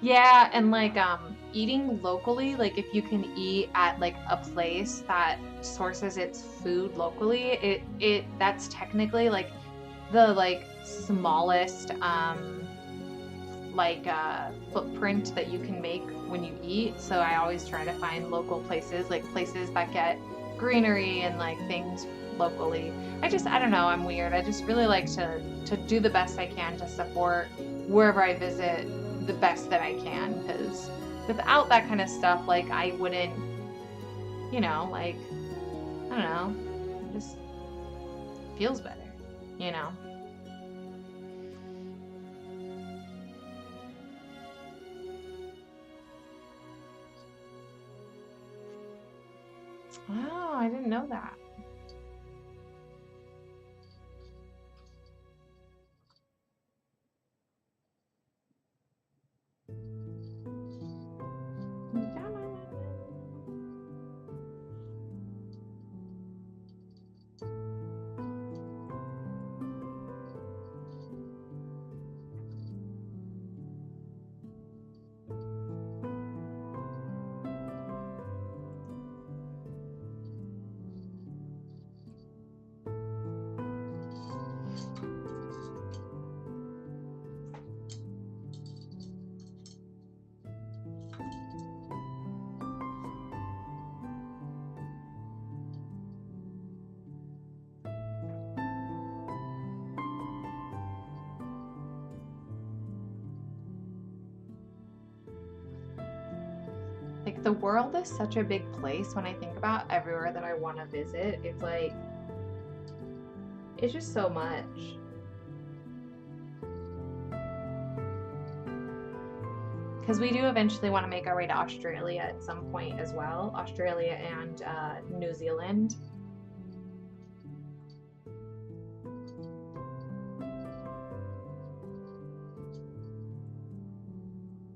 [SPEAKER 1] Yeah, and like eating locally, like if you can eat at like a place that sources its food locally, it that's technically like the like smallest like footprint that you can make when you eat. So I always try to find local places, like places that get greenery and like things locally. I don't know, I'm weird. I just really like to do the best I can to support wherever I visit the best that I can, because without that kind of stuff, like I wouldn't, you know, like I don't know, it just feels better, you know. Wow, I didn't know that. The world is such a big place when I think about everywhere that I want to visit. It's like, it's just so much. Because we do eventually want to make our way to Australia at some point as well. Australia and New Zealand.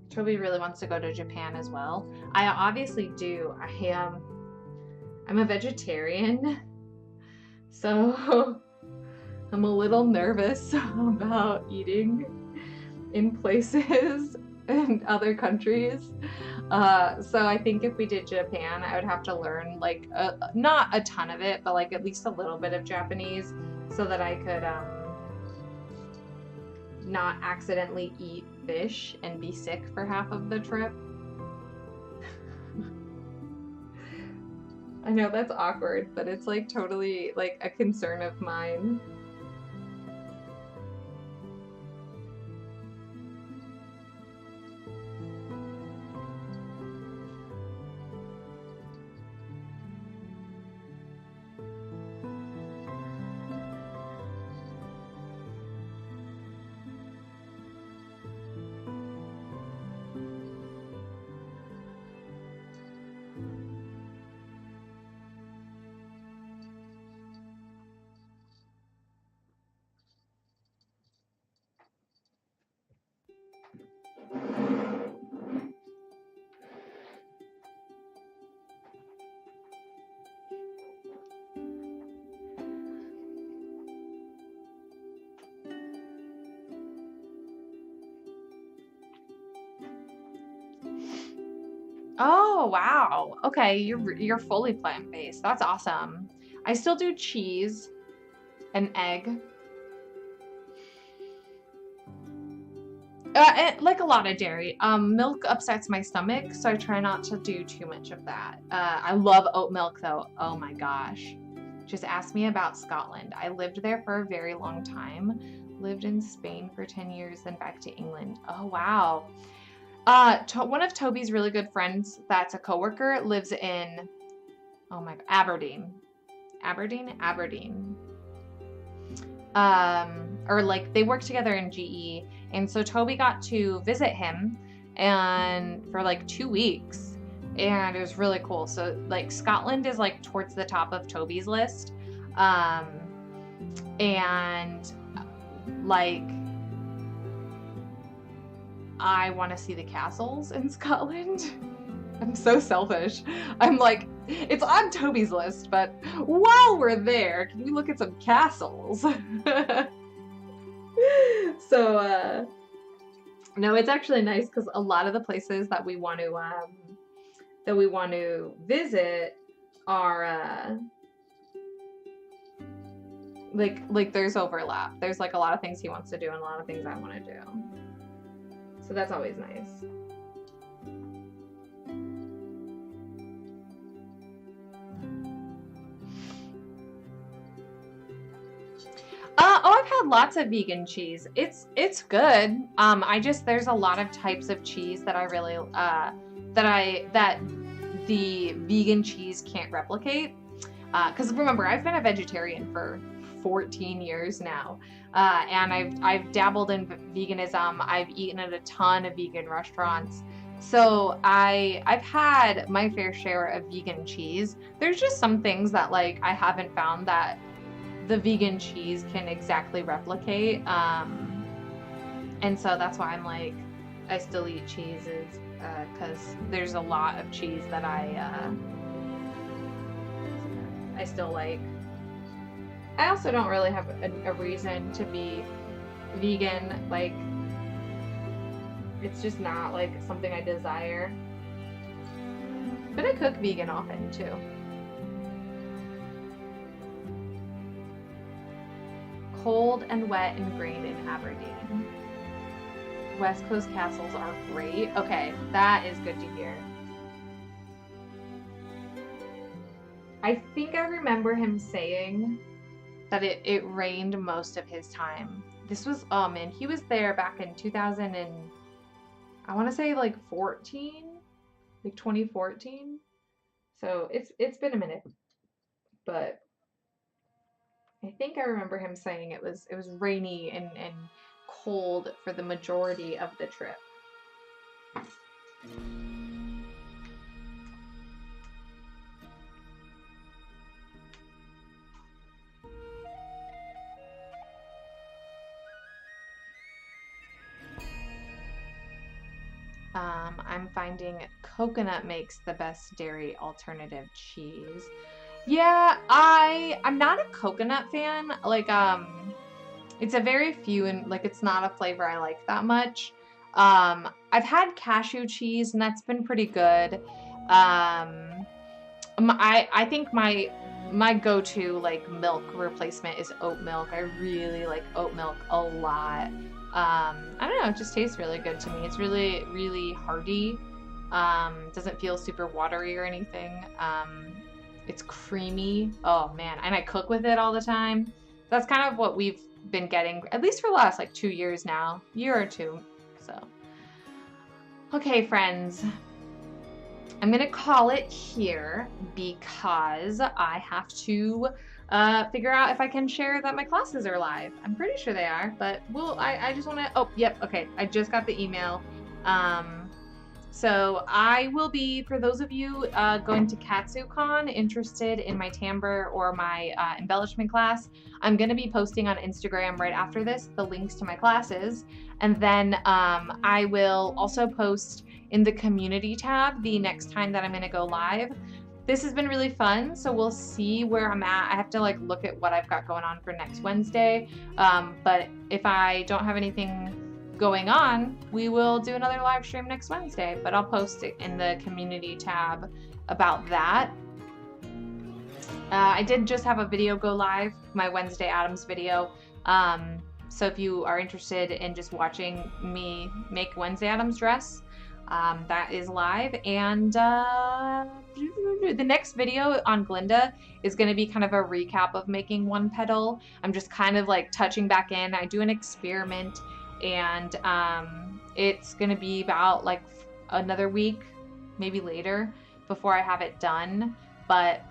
[SPEAKER 1] Toby really wants to go to Japan as well. I obviously do. I'm a vegetarian, so I'm a little nervous about eating in places in other countries. So I think if we did Japan, I would have to learn like not a ton of it, but like at least a little bit of Japanese so that I could not accidentally eat fish and be sick for half of the trip. I know that's awkward, but it's like totally like a concern of mine. Oh, wow. Okay, you're fully plant-based. That's awesome. I still do cheese and egg. And, like a lot of dairy. Milk upsets my stomach, so I try not to do too much of that. I love oat milk though. Oh my gosh. Just ask me about Scotland. I lived there for a very long time. Lived in Spain for 10 years, then back to England. Oh, wow. One of Toby's really good friends that's a coworker lives in, oh my, Aberdeen. Or like they work together in GE. And so Toby got to visit him and for like 2 weeks, and it was really cool. So like Scotland is like towards the top of Toby's list. And like, I want to see the castles in Scotland. I'm so selfish. I'm like, it's on Toby's list, but while we're there, can we look at some castles? So, no, it's actually nice because a lot of the places that we want to visit are like there's overlap. There's like a lot of things he wants to do and a lot of things I want to do. So that's always nice. I've had lots of vegan cheese. It's good. There's a lot of types of cheese that I really that the vegan cheese can't replicate. Because remember, I've been a vegetarian for 14 years now, and I've dabbled in veganism. I've eaten at a ton of vegan restaurants, so I've had my fair share of vegan cheese. There's just some things that like I haven't found that the vegan cheese can exactly replicate, and so that's why I'm like, I still eat cheeses, because there's a lot of cheese that I still like. I also don't really have a reason to be vegan. Like, it's just not like something I desire. But I cook vegan often too. Cold and wet and grained in Aberdeen. West Coast castles are great. Okay, that is good to hear. I think I remember him saying that it rained most of his time. This was, oh man, he was there back in 2000 and I want to say like 14. like 2014. So it's been a minute, but I think I remember him saying it was rainy and cold for the majority of the trip. I'm finding coconut makes the best dairy alternative cheese. Yeah, I'm not a coconut fan. Like, it's a very few and like it's not a flavor I like that much. I've had cashew cheese and that's been pretty good. I think my go-to like milk replacement is oat milk. I really like oat milk a lot. I don't know, it just tastes really good to me. It's really, really hearty. Doesn't feel super watery or anything. It's creamy. Oh man, and I cook with it all the time. That's kind of what we've been getting, at least for the last like 2 years now, year or two. So, okay, friends. I'm gonna call it here because I have to figure out if I can share that my classes are live. I'm pretty sure they are, but I just want to, oh, yep, okay, I just got the email. So I will be, for those of you going to KatsuCon, interested in my Tambour or my embellishment class, I'm going to be posting on Instagram right after this the links to my classes. And then I will also post in the community tab the next time that I'm going to go live. This has been really fun, so we'll see where I'm at. I have to like look at what I've got going on for next Wednesday. But if I don't have anything going on, we will do another live stream next Wednesday, but I'll post it in the community tab about that. I did just have a video go live, my Wednesday Addams video. So if you are interested in just watching me make Wednesday Addams dress, that is live. And the next video on Glinda is going to be kind of a recap of making one petal. I'm just kind of like touching back in. I do an experiment, and it's going to be about like another week, maybe later, before I have it done. But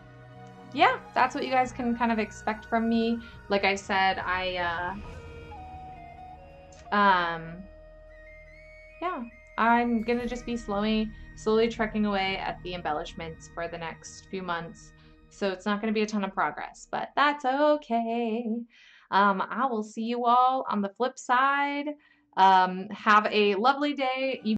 [SPEAKER 1] yeah, that's what you guys can kind of expect from me. Like I said, yeah, I'm gonna just be slowly trekking away at the embellishments for the next few months. So it's not gonna be a ton of progress, but that's okay. I will see you all on the flip side. Have a lovely day.